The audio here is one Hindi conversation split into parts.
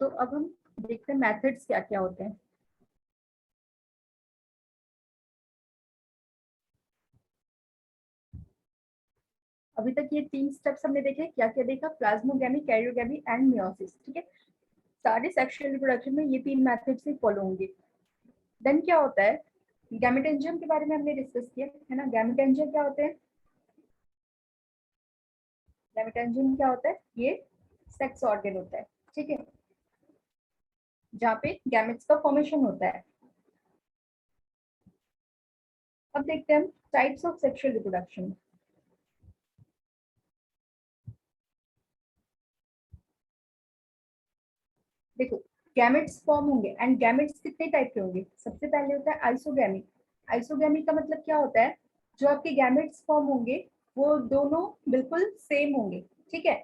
तो अब हम देखते हैं मेथड्स क्या क्या होते हैं। अभी तक ये 3 स्टेप्स हमने देखे, क्या क्या देखा, प्लाज्मोगेमी, कैरियोगेमी एंड मियोसिस। ठीक है, सारे सेक्सुअल रिप्रोडक्शन में ये 3 मेथड्स ही फॉलो होंगे। देन क्या होता है, गैमेटेंजियम के बारे में हमने डिस्कस किया है ना। गैमेटेंजियम क्या होते हैं, गैमेटेंजियम क्या होता है, ये सेक्स ऑर्गन होता है। ठीक है, जहाँ पे गैमेट्स का फॉर्मेशन होता है। अब देखते हैं हम टाइप्स ऑफ सेक्सुअल रिप्रोडक्शन। देखो, गैमेट्स फॉर्म होंगे एंड गैमेट्स कितने टाइप के होंगे। सबसे पहले होता है आइसोगैमी। आइसोगैमी का मतलब क्या होता है, जो आपके गैमेट्स फॉर्म होंगे वो दोनों बिल्कुल सेम होंगे। ठीक है,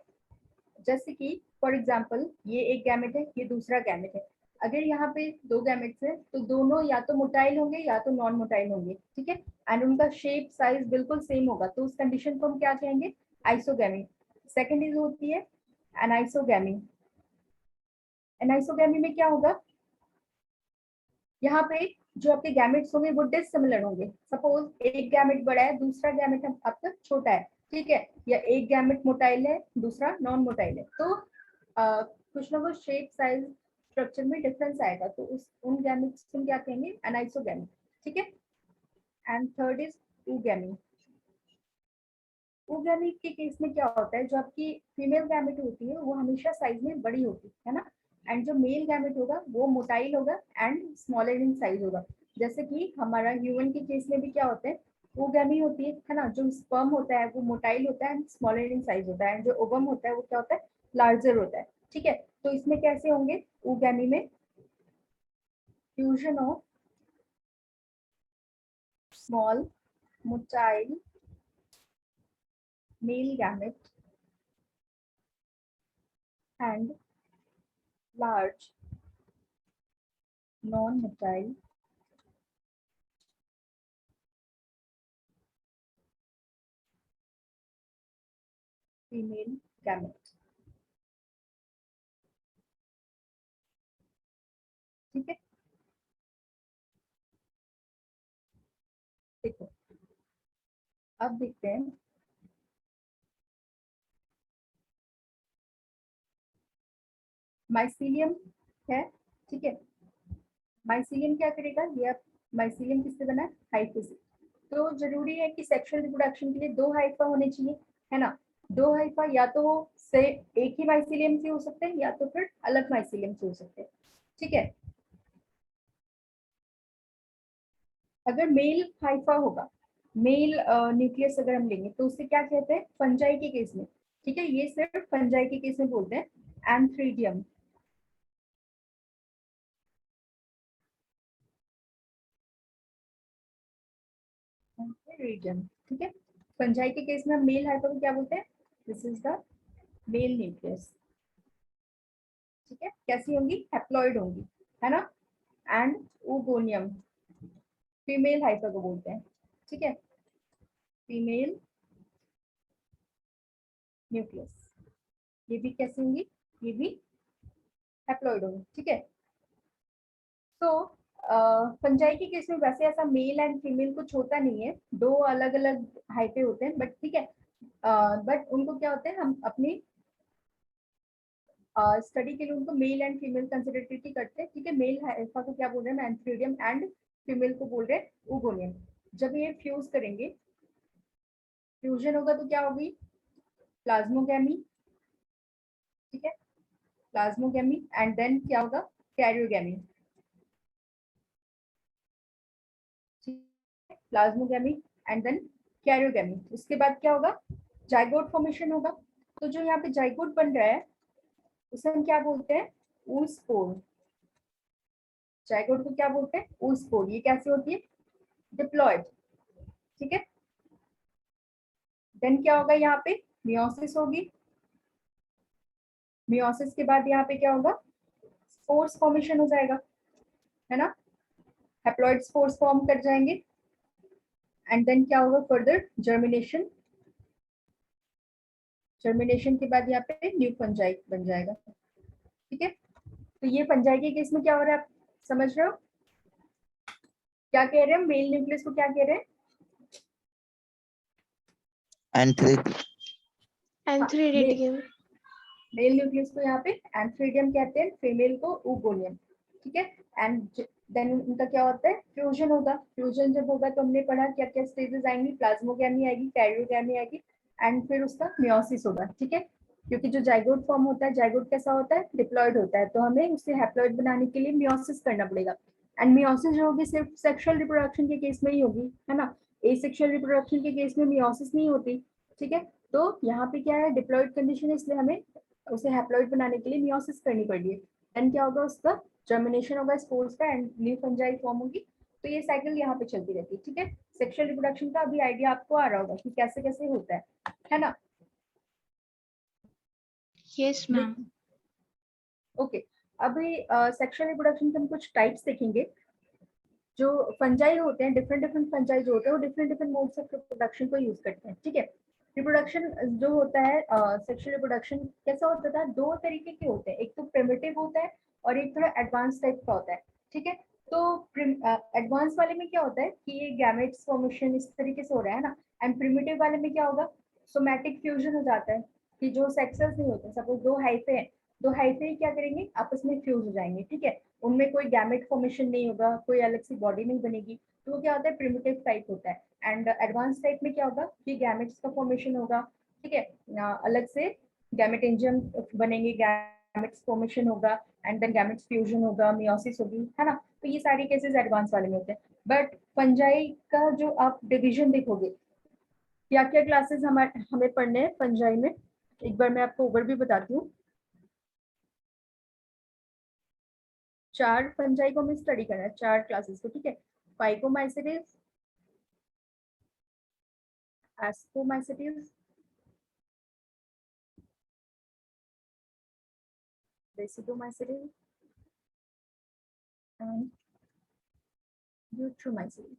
जैसे कि फॉर एग्जांपल ये एक गैमेट है, ये दूसरा गैमेट है। अगर यहाँ पे 2 गैमेट्स है तो दोनों या तो मोटाइल होंगे या तो नॉन मोटाइल होंगे। ठीक है, एंड उनका शेप साइज बिल्कुल सेम होगा, तो उस कंडीशन को हम क्या कहेंगे, आइसोगैमी। सेकेंड इज होती है एनाइसोगैमी। एनाइसोगैमी में क्या होगा, यहाँ पे जो आपके गैमेट्स होंगे वो डिसिमिलर होंगे। सपोज एक गैमेट बड़ा है, दूसरा गैमेट आपका छोटा है। ठीक है, या एक गैमेट मोटाइल है, दूसरा नॉन मोटाइल है, तो कुछ ना कुछ शेप साइज स्ट्रक्चर में डिफरेंस आएगा, तो उस उन गैमेट्स को क्या कहेंगे, एनाइसोगैमी। ठीक है, and third is oogamete। oogamete के केस में क्या होता है, जो आपकी फीमेल गैमेट होती है वो हमेशा साइज में बड़ी होती है ना, एंड जो मेल गैमेट होगा वो मोटाइल होगा एंड स्मॉलर इन साइज होगा। जैसे कि हमारा ह्यूमन के केस में भी क्या होता है, oogamete होती है ना, जो स्पर्म होता है वो मोटाइल होता है एंड स्मॉलर इन साइज होता है, एंड जो ओवम होता है वो क्या होता है, लार्जर होता है। ठीक है, तो इसमें कैसे होंगे, oogamete में fusion of small motile male gamete and large non-motile female gamete। ठीक है, देखो अब देखते हैं माइसीलियम है। ठीक है, माइसीलियम क्या करेगा, ये आप माइसीलियम किससे बना है, हाइफे से। तो जरूरी है कि सेक्सुअल रिप्रोडक्शन के लिए 2 हाइफा होने चाहिए, है ना। 2 हाइफा या तो से एक ही माइसीलियम से हो सकते हैं या तो फिर अलग माइसीलियम से हो सकते हैं। ठीक है, अगर मेल हाइफा होगा, मेल न्यूक्लियस अगर हम लेंगे तो उससे क्या कहते हैं, फंजाई के केस में। ठीक है, ये सिर्फ फंजाई के केस में बोलते हैं एंथ्रीडियम। एंथ्रीडियम, ठीक है, फंजाई के केस में हम मेल हाइफा को क्या बोलते हैं, this is the mail nucleus. ठीक है, कैसी होंगी, हैप्लॉइड होंगी, है ना। एंड oogonia फीमेल हाइफा को बोलते हैं। ठीक है, फीमेल न्यूक्लियस, ये भी कैसी होंगी, ये भी हैप्लॉइड होंगी। ठीक है, तो फंजाई के केस में वैसे ऐसा मेल एंड फीमेल कुछ होता नहीं है, 2 अलग अलग हाइफे होते हैं, बट ठीक है, बट उनको क्या होते हैं, हम अपनी स्टडी के लिए उनको मेल एंड फीमेल कंसिडरेटरी करते हैं। ठीक है, मेल हाइफा को क्या बोल रहे हैं, एंथ्रीडियम, एंड फीमेल को बोल रहे हैं oogonia। जब ये फ्यूज करेंगे, फ्यूजन होगा तो क्या होगी, प्लाज्मोगैमी। ठीक है, प्लाज्मोगैमी एंड देन क्या होगा, karyogamy. Plasmogamy and then karyogamy. उसके बाद क्या होगा, जाइगोट फॉर्मेशन होगा। तो जो यहाँ पे जाइगोट बन रहा है उसे हम क्या बोलते हैं, oospore। जाइगोट को क्या बोलते हैं, oospore। ये कैसे होती है, डिप्लॉयड। ठीक है, देन क्या होगा, यहाँ पे मियोसिस होगी। मियोसिस के बाद यहाँ पे क्या होगा, स्पोर्स फॉर्मेशन हो जाएगा, है ना, हैप्लॉइड स्पोर्स फॉर्म कर जाएंगे। एंड देन क्या होगा, फर्दर जर्मिनेशन। जर्मिनेशन के बाद यहाँ पे न्यू फंजाई बन जाएगा। ठीक है, तो ये फंजाई के केस में क्या हो रहा है, आप समझ रहे हो क्या कह रहे हैं, मेल न्यूक्लियस को क्या कह रहे हैं, एंथ्रीडियम। मेल न्यूक्लियस को यहाँ पे एंथ्रीडियम कहते हैं, फीमेल को ऊगोनियम, ठीक है। एंड देन उनका क्या होता है, फ्यूजन होगा। फ्यूजन जब होगा तो हमने पढ़ा क्या क्या स्टेजेस आएंगी, प्लाज्मोगैमी आएगी, कैरियोगैमी आएगी, एंड फिर उसका मियोसिस होगा, ठीक है। क्योंकि जो जाइगोट फॉर्म होता है, जाइगोट कैसा होता है, डिप्लॉयड होता है, तो हमें उसे हैप्लॉयड बनाने के लिए मियोसिस करना पड़ेगा। एंड मियोसिस जो होगी सिर्फ सेक्सुअल रिप्रोडक्शन के केस में ही होगी, है ना। एसेक्सुअल रिप्रोडक्शन के केस में मियोसिस नहीं होती, ठीक है। तो यहाँ पे क्या है, डिप्लॉयड कंडीशन है, इसलिए हमें उसे हैप्लॉइड बनाने के लिए मियोसिस करनी पड़ रही है। देन क्या होगा, उसका जर्मिनेशन होगा स्पोर्स का, एंड न्यू फंजाई फॉर्म होगी। तो ये साइकिल यहाँ पे चलती रहती है, ठीक है। सेक्सुअल रिप्रोडक्शन का अभी आइडिया आपको आ रहा होगा कि कैसे कैसे होता है ना। Yes ma'am. ओके, अभी सेक्सुअल रिप्रोडक्शन के हम कुछ टाइप्स देखेंगे। जो फंजाई होते हैं, डिफरेंट डिफरेंट फंजाई जो होते हैं, वो different different modes of reproduction को यूज करते हैं, ठीक है। रिप्रोडक्शन जो होता है, सेक्सुअल रिप्रोडक्शन कैसा होता था, दो तरीके के होते हैं, एक तो प्रिमिटिव होता है और एक थोड़ा एडवांस टाइप का होता है, ठीक है। तो एडवांस वाले में क्या होता है कि ये गैमेट्स फॉर्मेशन इस तरीके से हो रहा है ना, एंड प्रिमिटिव वाले में क्या होगा, सोमैटिक फ्यूजन हो जाता है, कि जो सेक्सेस नहीं होते, सपोज दो हाइफे हैं, दो हाइफे क्या करेंगे, आपस में फ्यूज हो जाएंगे, ठीक है। उनमें कोई गैमेट फॉर्मेशन नहीं होगा, कोई अलग सी बॉडी नहीं बनेगी, तो वो क्या होता है, प्रिमिटिव टाइप होता है। एंड एडवांस टाइप में क्या होगा कि गैमेट्स का फॉर्मेशन होगा, ठीक है। अलग से गैमेटेंजियम बनेंगे, गैमेट्स फॉर्मेशन होगा, एंड देन गैमेट्स फ्यूजन होगा, मियोसिस होगी, है ना। तो ये सारे केसेस एडवांस वाले में होते हैं। बट फंजाई का जो आप डिवीजन देखोगे, क्या क्या क्लासेस हमें पढ़ने हैं फंजाई में, एक बार मैं आपको ओवरव्यू बताती हूँ। 4 फंजाई को हमें स्टडी करना है, 4 क्लासेस को, ठीक है। फाइकोमाइसिटिस, एस्कोमाइसिटिस, बेसिडोमाइसिटिस एंड यूट्रोमाइसिटिस,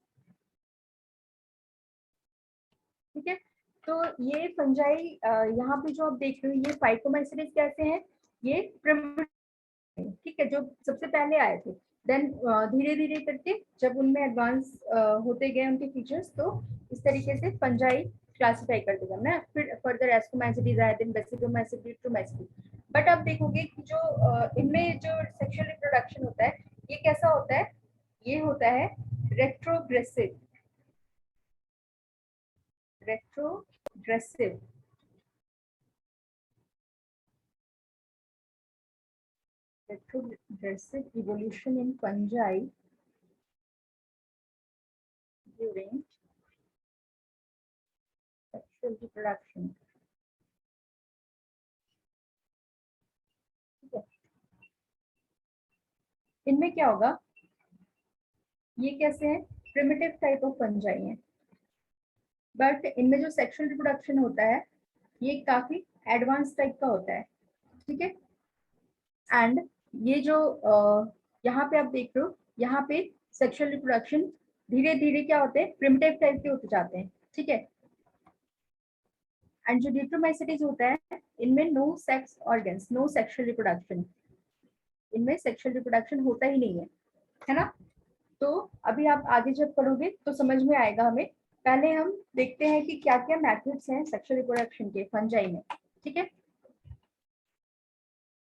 ठीक है। तो ये फंजाई यहाँ पे जो आप देख रहे हो, ये फाइकोमाइसिटिस कैसे हैं, ये ठीक है, जो सबसे पहले आए थे। देन धीरे धीरे करके जब उनमें एडवांस होते गए उनके फीचर्स, तो इस तरीके से फंजाई क्लासिफाई करते गए ना, फिर फर्दर एस्कोमाइसिटीज आए, देन बेसिडोमाइसिटी, यूट्रोमाइसिटी। बट आप देखोगे कि जो इनमें जो सेक्सुअल रिप्रोडक्शन होता है, ये कैसा होता है, ये होता है retrogressive, retrogressive, retrogressive evolution in fungi during sexual reproduction, ठीक है। इनमें क्या होगा, ये कैसे हैं, प्रिमिटिव टाइप ऑफ फंजाई हैं, बट इनमें जो सेक्सुअल रिप्रोडक्शन होता है, ये काफी एडवांस टाइप का होता है, ठीक है। एंड ये जो यहाँ पे आप देख रहे हो, यहाँ पे सेक्सुअल रिप्रोडक्शन धीरे धीरे क्या होते हैं, प्रिमिटिव टाइप के होते जाते हैं, ठीक है। एंड जो ड्यूट्रोमाइसिटीज होता है, इनमें no sex organs, no sexual reproduction, इनमें सेक्सुअल रिप्रोडक्शन होता ही नहीं है ना। तो अभी आप आगे जब पढ़ोगे तो समझ में आएगा हमें। पहले हम देखते हैं कि क्या क्या मेथड्स हैं सेक्सुअल रिप्रोडक्शन के फंजाई में, ठीक है।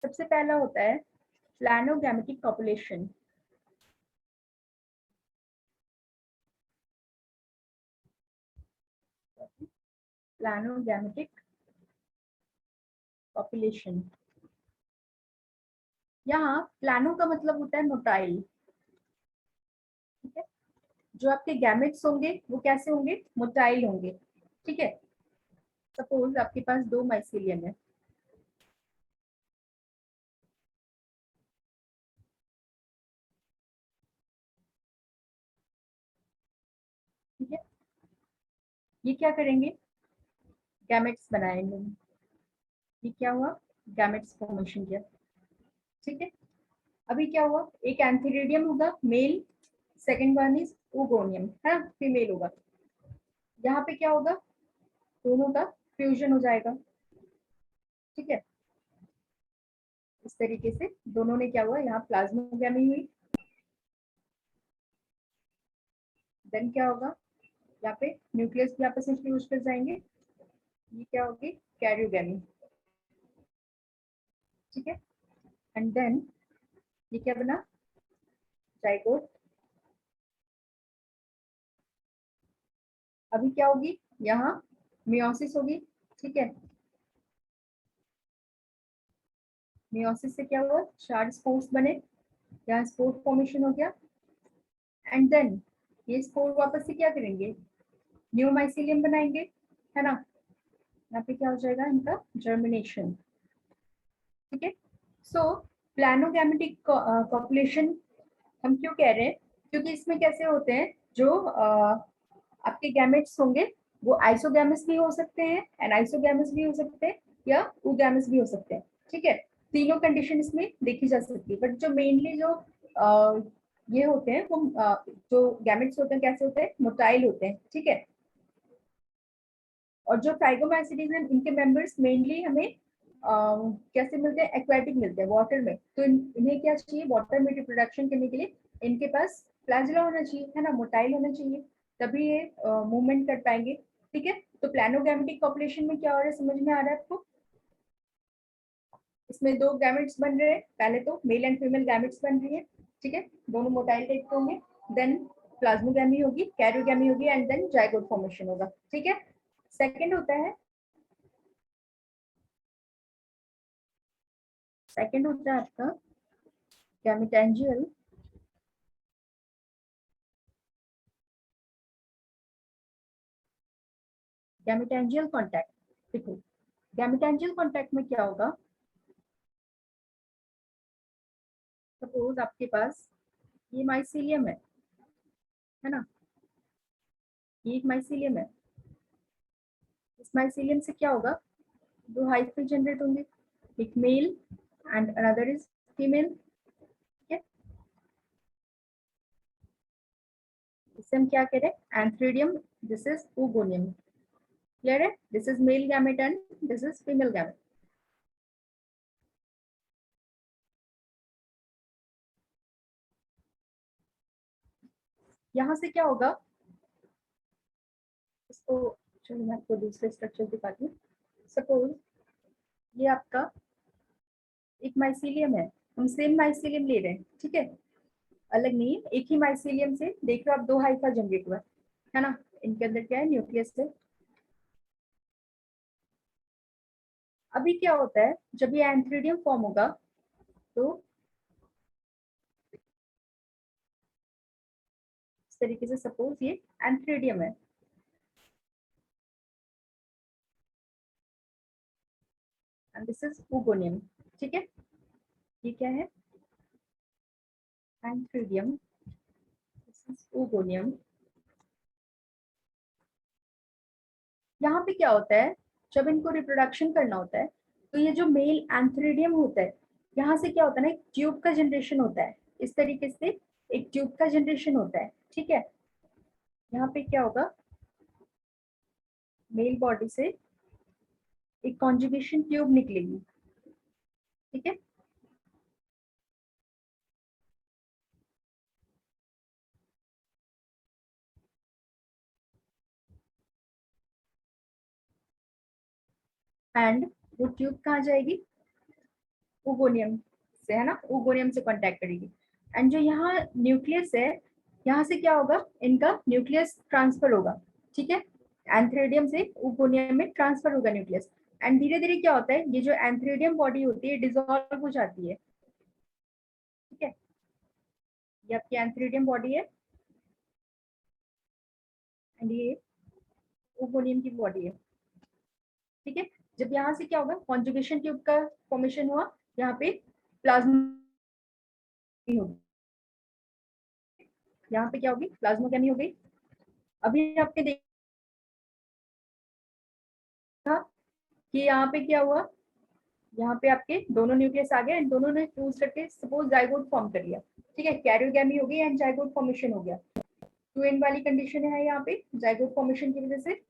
सबसे पहला होता है प्लानोगैमेटिक कॉपुलेशन, प्लानोगैमेटिक कॉपुलेशन। यहाँ प्लानो का मतलब होता है मोटाइल, ठीक है। जो आपके गैमेट्स होंगे वो कैसे होंगे, मोटाइल होंगे, ठीक है। सपोज आपके पास 2 माइसीलियम है, ठीक है। ये क्या करेंगे, गैमेट्स बनाएंगे, ये क्या हुआ, गैमेट्स फॉर्मेशन किया, ठीक है। अभी क्या हुआ, एक एंथीरिडियम होगा male, second one is oogonium, है ना, फीमेल होगा। यहाँ पे क्या होगा, दोनों का फ्यूजन हो जाएगा, ठीक है। इस तरीके से दोनों ने क्या हुआ, यहाँ प्लाज्मोगैमी हुई। देन क्या होगा, यहाँ पे न्यूक्लियस भी आपस में फ्यूज कर जाएंगे, ये क्या होगी, कैरियोगैमी। ठीक है, एंड देन ये क्या बना, जाइगोट। अभी क्या होगी, यहाँ मियोसिस होगी। ठीक है, मियोसिस से क्या हुआ, 4 स्पोर्स बने, यहाँ स्पोर फॉर्मेशन हो गया। एंड देन ये स्पोर वापस से क्या करेंगे, न्यू माइसीलियम बनाएंगे, है ना। यहाँ पे क्या हो जाएगा, इनका जर्मिनेशन। ठीक है, सो प्लानोगैमेटिक कॉपुलेशन हम क्यों कह रहे हैं, क्योंकि इसमें कैसे होते हैं, जो आपके गैमेट्स होंगे वो आइसोगैमस भी हो सकते हैं, एनाइसोगैमस भी हो सकते हैं, या ऊगैमस भी हो सकते हैं। ठीक है, तीनों कंडीशन इसमें देखी जा सकती है, बट जो मेनली जो ये होते हैं वो जो गैमेट्स होते हैं कैसे होते हैं, मोटाइल होते हैं। ठीक है, और जो ट्राइगोमैसिडीज हैं इनके मेंबर्स मेनली हमें कैसे मिलते हैं, एक्वेटिक मिलते हैं, वाटर में। तो इन्हें क्या चाहिए, वाटर में रिप्रोडक्शन करने के लिए इनके पास फ्लैजिला होना चाहिए, है ना, मोटाइल होना चाहिए, तभी ये मूवमेंट कर पाएंगे। ठीक है, तो प्लानोगैमेटिक पॉपुलेशन में क्या हो रहा है, समझ में आ रहा है आपको। इसमें 2 गैमेट्स बन रहे हैं, पहले तो मेल एंड फीमेल गैमेट्स बन रही है। ठीक है, दोनों मोटाइल टाइप के होंगे, देन प्लाज्मोगैमी होगी, कैरियोगैमी होगी, एंड देन जाइगोट फॉर्मेशन होगा। ठीक है, सेकंड होता है, सेकंड होता है आपका गैमेटैंजियल गैमेटैंजियल कॉन्टैक्ट। देखो गैमेटैंजियल कॉन्टैक्ट में क्या होगा, सपोज आपके पास ये माइसीलियम है ना, ये एक माइसीलियम है। इस माइसीलियम से क्या होगा, 2 हाइफे जनरेट होंगे, एक male and another is female. ठीक है, इसे हम क्या कह रहे हैं, antheridium, this is oogonia। Clear है, this is male gamete and this is female gamete. यहाँ से क्या होगा, इसको चलो मैं आपको दूसरे स्ट्रक्चर दिखाती हूँ। सपोज ये आपका एक माइसीलियम है, हम सेम माइसीलियम ले रहे हैं। ठीक है, अलग नहीं है, एक ही माइसीलियम से देख लो आप 2 हाइफा जनरेट हुआ है ना। इनके अंदर क्या है, न्यूक्लियस है। अभी क्या होता है, जब ये एंथ्रीडियम फॉर्म होगा तो इस तरीके से, सपोज ये एंथ्रीडियम है एंड दिस इज oogonia। ठीक है, ये क्या है, एंथ्रीडियम, दिस इज oogonia। यहाँ पे क्या होता है, जब इनको रिप्रोडक्शन करना होता है तो ये जो मेल एंथ्रीडियम होता है, यहाँ से क्या होता है ना, एक ट्यूब का जनरेशन होता है। इस तरीके से एक ट्यूब का जनरेशन होता है। ठीक है, यहाँ पे क्या होगा, मेल बॉडी से एक कॉन्जुगेशन ट्यूब निकलेगी। ठीक है, एंड वो ट्यूब कहाँ जाएगी, oogonia से, है ना, oogonia से कांटेक्ट करेगी। एंड जो यहाँ न्यूक्लियस है, यहाँ से क्या होगा, इनका न्यूक्लियस ट्रांसफर होगा। ठीक है, एंथ्रेडियम से oogonia में ट्रांसफर होगा न्यूक्लियस। एंड धीरे धीरे क्या होता है, ये जो एंथ्रेडियम बॉडी होती है डिसॉल्व हो जाती है। ठीक है, ये आपकी एंथ्रेडियम बॉडी है एंड ये oogonia की बॉडी है। ठीक है, जब यहाँ से क्या होगा, कॉन्जुगेशन ट्यूब का फॉर्मेशन हुआ, यहाँ पे प्लाज्मा होगी, यहाँ पे क्या होगी, प्लाज्मोगेमी हो गई। अभी आपके देखा कि यहाँ पे क्या हुआ, यहाँ पे आपके दोनों न्यूक्लियस आ गए एंड दोनों ने फ्यूज करके सपोज जाइगोट फॉर्म कर लिया। ठीक है, कैरियोगैमी हो गई एंड जाइगोट फॉर्मेशन हो गया। 2n वाली कंडीशन है यहाँ पे जाइगोट फॉर्मेशन की वजह से।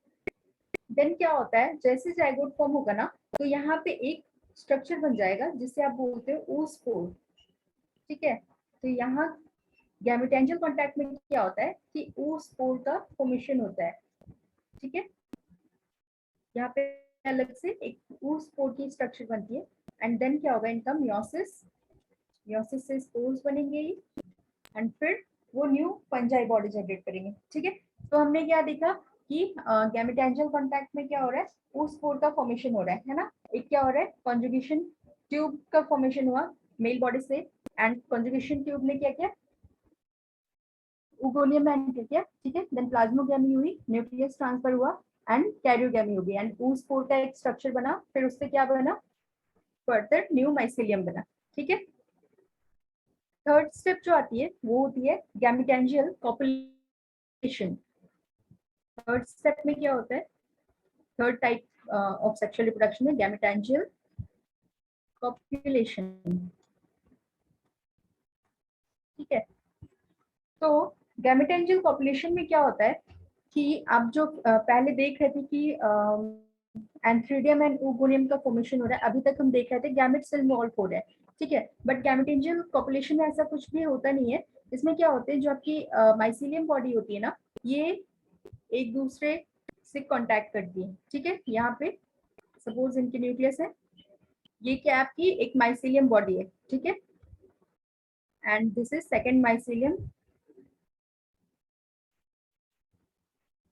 देन क्या होता है, जैसे जाइगोट फॉर्म होगा ना, तो यहाँ पे एक स्ट्रक्चर बन जाएगा जिससे आप बोलते हो oospore। ठीक है, तो यहाँ गैमेटेंजियल कांटेक्ट में क्या होता है कि oospore का फॉर्मेशन होता है। ठीक है, यहाँ पे अलग से एक oospore की स्ट्रक्चर बनती है एंड देन क्या होगा इनका मियोसिस, मियोसिस से स्पोर्स बनेंगे एंड फिर वो न्यू फंजाई बॉडी जनरेट करेंगे। ठीक है, तो हमने क्या देखा कि गैमेटेंजियल कांटेक्ट में क्या हो रहा है, oospore का फॉर्मेशन हो रहा है ना। एक क्या हो रहा है, कॉन्जुगेशन ट्यूब का फॉर्मेशन हुआ मेल बॉडी से एंड कॉन्जुगेशन ट्यूब ने क्या किया, ओगोनियम में एंटर किया। ठीक है, देन प्लाज्मोगैमी हुई, न्यूक्लियस ट्रांसफर हुआ एंड कैरियोगैमी होगी एंड oospore का एक स्ट्रक्चर बना, फिर उससे क्या बना, फर्दर न्यू माइसेलियम बना। ठीक है, थर्ड स्टेप जो आती है वो होती है गैमेटेंजियल कॉपुलेशन। थर्ड स्टेप में क्या होता है, third type of sexual reproduction में गैमेटेंजियल कॉपुलेशन। ठीक है, तो गैमेटेंजियल कॉपुलेशन में क्या होता है कि आप जो पहले देख रहे थे कि एंथ्रीडियम एंड ओगोनियम का फॉर्मेशन हो रहा है, अभी तक हम देख रहे थे गैमेट सेल इन्वॉल्व हो रहा है। ठीक है, बट गैमेटेंजियल कॉपुलेशन में ऐसा कुछ भी होता नहीं है। इसमें क्या होते हैं, जो आपकी माइसीलियम बॉडी होती है ना, ये एक दूसरे से कांटेक्ट करती है। ठीक है, यहाँ पे सपोज इनके न्यूक्लियस है, ये क्या आपकी एक माइसीलियम बॉडी है। ठीक है, and this is second mycelium.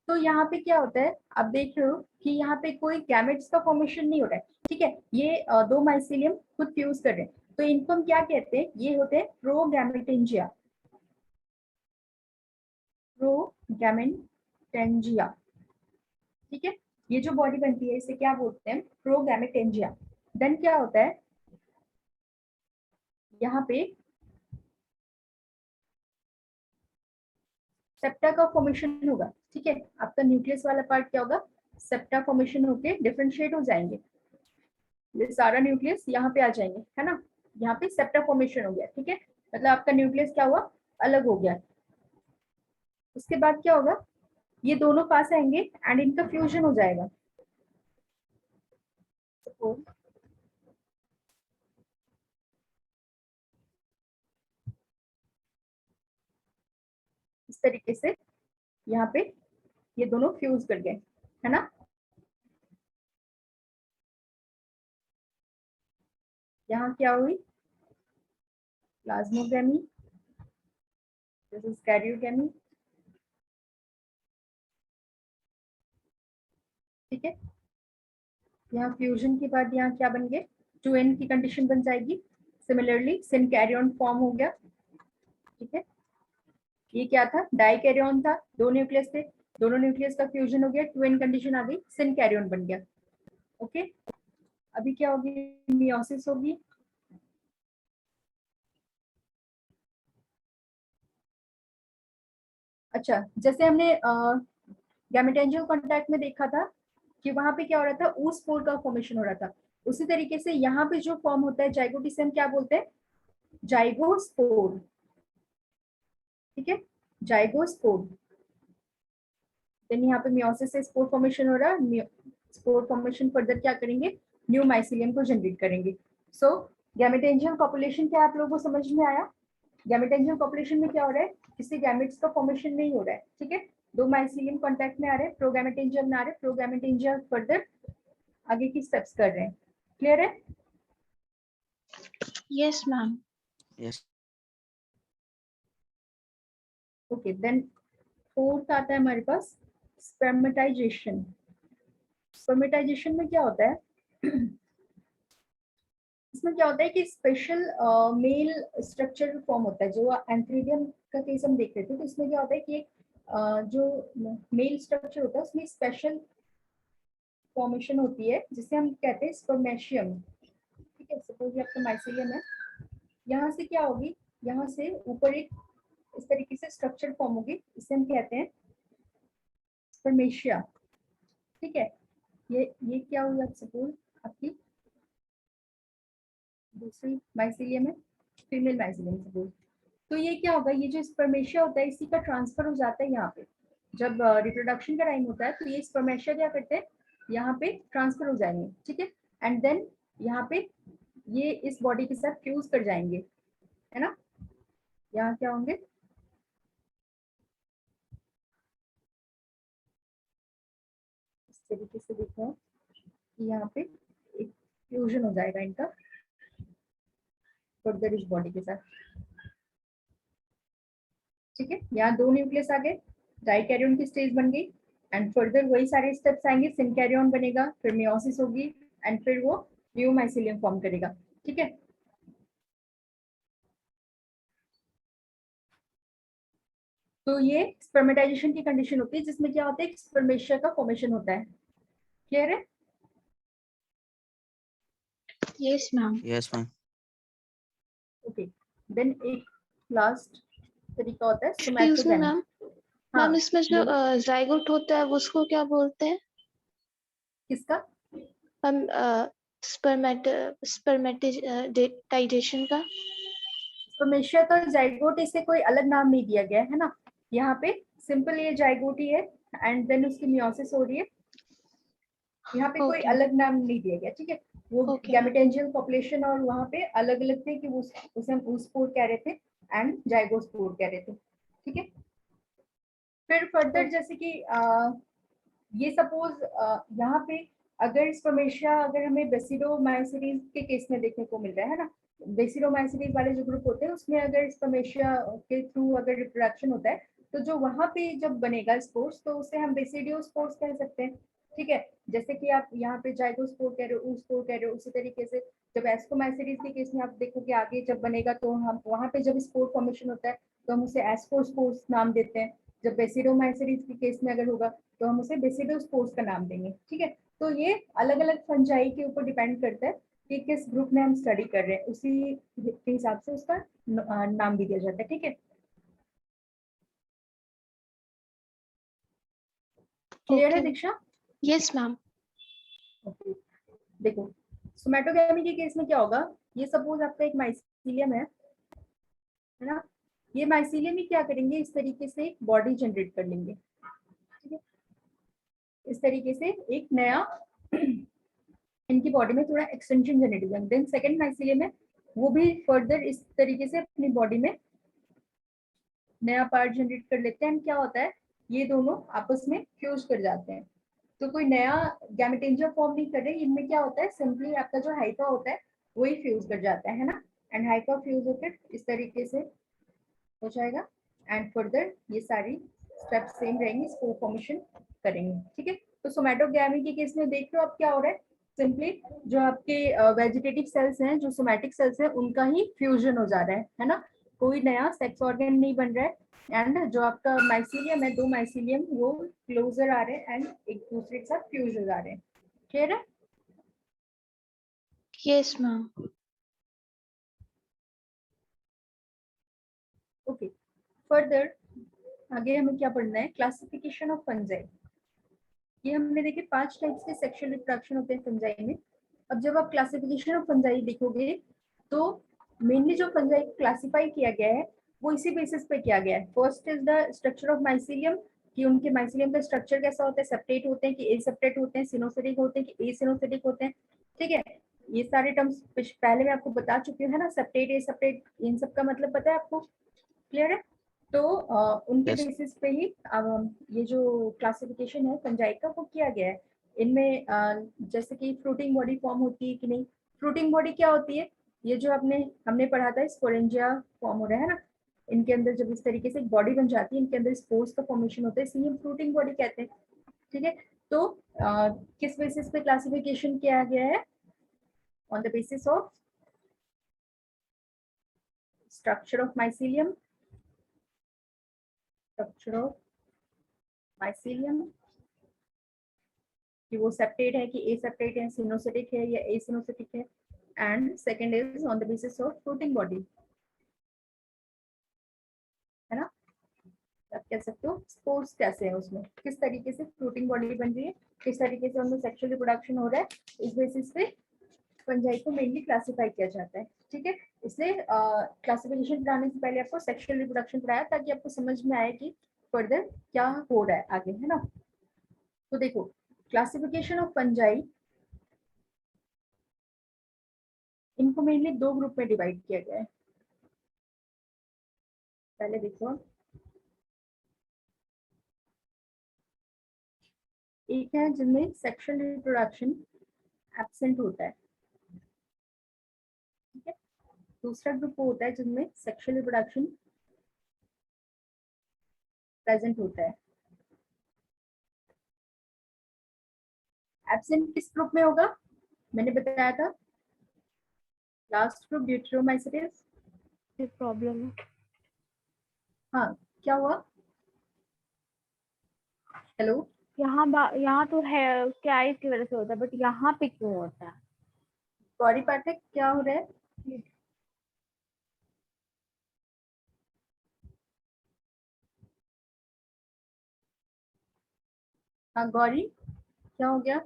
तो यहाँ पे क्या होता है, आप देख रहे हो कि यहाँ पे कोई गैमेट्स का फॉर्मेशन नहीं हो रहा है। ठीक है, ये दो माइसीलियम खुद फ्यूज कर रहे हैं, तो इनको हम क्या कहते हैं, ये होते हैं प्रोगैमेटेंजिया। प्रोगैमेटेंजिया। ठीक है, ये जो बॉडी बनती है इसे क्या बोलते हैं, प्रोगैमेटेंजिया। देन क्या होता है, यहाँ पे सेप्टा का फॉर्मेशन होगा। ठीक है, आपका न्यूक्लियस वाला पार्ट क्या होगा, सेप्टा फॉर्मेशन होके डिफरेंशिएट हो जाएंगे, ये सारा न्यूक्लियस यहाँ पे आ जाएंगे, है ना। यहाँ पे सेप्टा फॉर्मेशन हो गया। ठीक है, मतलब आपका न्यूक्लियस क्या हुआ, अलग हो गया। उसके बाद क्या होगा, ये दोनों पास आएंगे एंड इनका फ्यूजन हो जाएगा। तो इस तरीके से यहाँ पे ये दोनों फ्यूज कर गए, है ना। यहाँ क्या हुई, प्लाज्मोगैमी, दिस इज कैरियोगैमी। ठीक है, यहाँ फ्यूजन के बाद यहाँ क्या बन गए, 2n की कंडीशन बन जाएगी। सिमिलरली सिन कैरियन फॉर्म हो गया। ठीक है, ये क्या था, डाई कैरियन था, दो न्यूक्लियस थे, दोनों न्यूक्लियस का फ्यूजन हो गया, 2n कंडीशन आ गई, सिन कैरियन बन गया। ओके, अभी क्या होगी, मियोसिस होगी। अच्छा, जैसे हमने गैमेटेंजियल कांटेक्ट में देखा था कि वहां पे क्या हो रहा था, oospore का फॉर्मेशन हो रहा था, उसी तरीके से यहाँ पे जो फॉर्म होता है जाइगोट, इसे हम क्या बोलते हैं, जाइगोस्पोर। ठीक है, जाइगोस्पोर। देन यहाँ पे मियोसिस से स्पोर फॉर्मेशन हो रहा है, स्पोर फॉर्मेशन फर्दर क्या करेंगे, न्यू माइसीलियम को जनरेट करेंगे। सो गैमेटेंजियल पॉपुलेशन क्या आप लोगों को समझ में आया। गैमेटेंजियल पॉपुलेशन में क्या हो रहा है, किसी गैमेट्स का फॉर्मेशन नहीं हो रहा है। ठीक है, दो माइसीलियम कांटेक्ट में आ रहे हैं, प्रोगैमेटेंजियल में आ रहे हैं, प्रोगैमेटेंजियल फर्दर आगे की स्टेप्स कर रहे हैं। क्लियर है। Yes, ma'am. Yes. Okay, then fourth आता है हमारे पास स्पर्मेटाइजेशन। स्पर्मेटाइजेशन में क्या होता है, इसमें क्या होता है कि स्पेशल मेल स्ट्रक्चर फॉर्म होता है। जो एंथ्रीडियम का केस हम देख रहे थे, तो इसमें क्या होता है कि एक जो मेल स्ट्रक्चर होता है उसमें स्पेशल फॉर्मेशन होती है जिसे हम कहते हैं स्पर्मेशियम। ठीक है, सपोज ये आपका माइसीलियम है, यहाँ से क्या होगी, यहाँ से ऊपर एक इस तरीके से स्ट्रक्चर फॉर्म होगी, इसे हम कहते हैं स्पर्मेशिया। ठीक है, ये क्या हुई, आप सपोज आपकी दूसरी माइसीलियम है, फीमेल माइसीलियम सपोज, तो ये क्या होगा, ये जो स्पर्मेशिया होता है इसी का ट्रांसफर हो जाता है यहाँ पे। जब रिप्रोडक्शन का टाइम होता है तो ये स्पर्मेशिया क्या करते हैं, यहाँ पे ट्रांसफर हो जाएंगे। ठीक है, एंड देन यहाँ पे ये इस बॉडी के साथ फ्यूज कर जाएंगे, है ना। यहाँ क्या होंगे, इस तरीके से देखो कि यहाँ पे एक फ्यूजन हो जाएगा इनका फर्दर इस बॉडी के साथ, ठीक है। यहाँ 2 न्यूक्लियस आ गए, डाइकैरियन की स्टेज बन गई, एंड फर्दर वही सारे स्टेप्स आएंगे, सिनकैरियन बनेगा, फिर मियोसिस होगी, एंड फिर वो न्यू माइसिलियम फॉर्म करेगा, ठीक है। तो ये स्पर्मेटाइजेशन की कंडीशन होती है, जिसमें क्या होता है, स्पर्मेशिया का फॉर्मेशन होता है। क्लियर है? Yes, ma'am. Yes, ma'am. Okay, then एक लास्ट तरीका होता है Excuse me, सोमैटोगैमी। ma'am. हाँ, मैम इसमें जो बोलो। जाइगोट होता है उसको क्या बोलते हैं? किसका? मैम स्पर्मेटाइजेशन का। स्पर्मेशिया का जाइगोट, इसे कोई अलग नाम नहीं दिया गया है ना, यहाँ पे सिंपल ये जाइगोट ही है, एंड देन उसकी मियोसिस हो रही है, यहाँ पे कोई Okay. अलग नाम नहीं दिया गया, ठीक है। वो Okay, ma'am. गैमेटेंजियल पॉपुलेशन और वहाँ पे अलग अलग थे कि वो उसे हम oospore कह रहे थे एंड जाइगोस्पोर कह रहे थे, ठीक है। फिर फर्दर जैसे कि ये सपोज यहाँ पे अगर स्पर्मेशिया, अगर हमें बेसिडोमाइसीरीज के केस में देखने को मिल रहा है ना, बेसिडोमाइसीरीज वाले जो ग्रुप होते हैं उसमें अगर स्पर्मेशिया के थ्रू अगर रिप्रोडक्शन होता है, तो जो वहां पे जब बनेगा स्पोर्स, तो उसे हम बेसिडियोस्पोर्स कह सकते हैं, ठीक है। जैसे कि आप यहाँ पे जाइगोस्पोर कह रहे हो, oospore कह रहे हो, उसी तरीके से जब एस्कोमाइसीरीज के केस में आप देखोगे आगे जब बनेगा, तो हम वहां पे जब स्पोर फॉर्मेशन होता है तो हम उसे एस्कोस्पोर्स नाम देते हैं। जब बेसिडोमाइसीरीज के केस में अगर होगा तो हम उसे बेसिडोस्पोर्स का नाम देंगे, ठीक है। तो ये अलग अलग फंजाई के ऊपर डिपेंड करता है कि किस ग्रुप में हम स्टडी कर रहे हैं, उसी के हिसाब से उसका नाम भी दिया जाता है, ठीक है। क्लियर है Okay. दीक्षा? Yes, ma'am. ओके, देखो सोमैटोगैमी के केस में क्या होगा, ये सपोज आपका एक माइसीलियम है ना, ये माइसीलियम ही क्या करेंगे, इस तरीके से एक बॉडी जनरेट कर लेंगे, ठीक है। इस तरीके से एक नया इनकी बॉडी में थोड़ा एक्सटेंशन जनरेट होगा, देन सेकंड माइसीलियम है, वो भी फर्दर इस तरीके से अपनी बॉडी में नया पार्ट जनरेट कर लेते हैं, क्या होता है, ये दोनों आपस में फ्यूज कर जाते हैं। तो कोई नया गैमेटेंजिया फॉर्म नहीं कर रहे, इनमें क्या होता है, सिंपली आपका जो हाइफा होता है वही फ्यूज कर जाता है ना, एंड हाइफा फ्यूज होकर इस तरीके से हो जाएगा, एंड फर्दर ये सारी स्टेप सेम रहेंगी, स्पोर फॉर्मेशन करेंगे, ठीक है। तो सोमैटोगैमी के केस में देख लो आप क्या हो रहा है, सिंपली जो आपके वेजिटेटिव सेल्स हैं, जो सोमैटिक सेल्स हैं, उनका ही फ्यूजन हो जा रहा है ना, कोई नया सेक्स ऑर्गन नहीं बन रहा है, एंड जो आपका माइसीलियम है, 2 माइसीलियम वो क्लोजर आ रहे हैं एंड एक दूसरे के साथ फ्यूज हो जा रहे हैं। क्लियर है? Yes, ma'am. ओके, फर्दर आगे हमें क्या पढ़ना है, क्लासिफिकेशन ऑफ फंजाई। ये हमने देखे 5 टाइप्स के सेक्सुअल रिप्रोडक्शन होते हैं फंजाई में। अब जब आप क्लासिफिकेशन ऑफ फंजाई देखोगे तो मेनली जो फंजाई क्लासिफाई किया गया है वो इसी बेसिस पे किया गया है। First is the structure of mycelium, कि उनके माइसीलियम का स्ट्रक्चर कैसा होता है, सेपरेट होते हैं कि एसेपरेट होते हैं, सिनोसिटिक होते हैं कि एसिनोसिटिक होते हैं, ठीक है। ये सारे टर्म्स पहले मैं आपको बता चुकी हूँ, है ना, सेपरेट एसेपरेट, इन सब का मतलब पता है आपको? क्लियर है? तो उनके Yes. बेसिस पे ही ये जो क्लासिफिकेशन है फंजाई का वो किया गया है। इनमें जैसे कि फ्रूटिंग बॉडी फॉर्म होती है कि नहीं, फ्रूटिंग बॉडी क्या होती है, ये जो हमने पढ़ा था स्पोरेंजिया फॉर्म हो रहा है ना, इनके अंदर जब इस तरीके से एक बॉडी बन जाती है, इनके अंदर स्पोर्स का फॉर्मेशन होता है, इसलिए हम फ्रूटिंग बॉडी कहते हैं, ठीक है। तो किस बेसिस पे क्लासिफिकेशन किया गया है, on the basis of structure of mycelium, structure of mycelium, कि वो सेपरेट है कि एसेपरेट है, सिनोसिटिक है या एसिनोसिटिक है, and second is on the basis of fruiting body, है ना। आप कह सकते हो स्पोर्स कैसे है, उसमें किस तरीके से फ्रूटिंग बॉडी बन रही है, किस तरीके से उनमें सेक्सुअल रिप्रोडक्शन हो रहा है, इस बेसिस पे फंजाई को मेनली क्लासिफाई किया जाता है, ठीक है। इसलिए क्लासिफिकेशन पढ़ाने से पहले आपको सेक्सुअल रिप्रोडक्शन पढ़ाया ताकि आपको समझ में आए कि फर्दर क्या हो रहा है आगे, है ना। तो देखो क्लासिफिकेशन ऑफ फंजाई, इनको मेनली दो ग्रुप में डिवाइड किया गया है। पहले देखो, एक है जिनमें सेक्सुअल रिप्रोडक्शन एब्सेंट होता है, ठीक है। दूसरा ग्रुप वो होता है जिनमें सेक्सुअल रिप्रोडक्शन प्रेजेंट होता है। एब्सेंट किस ग्रुप में होगा, मैंने बताया था लास्ट ग्रुप ड्यूटेरोमाइसिटिस। प्रॉब्लम है। हाँ, क्या हुआ? हेलो, यहाँ तो है क्या इसकी वजह से होता है, बट यहाँ पे क्यों होता है? गौरी पाठक क्या हो रहा है? हाँ गौरी, क्या हो गया?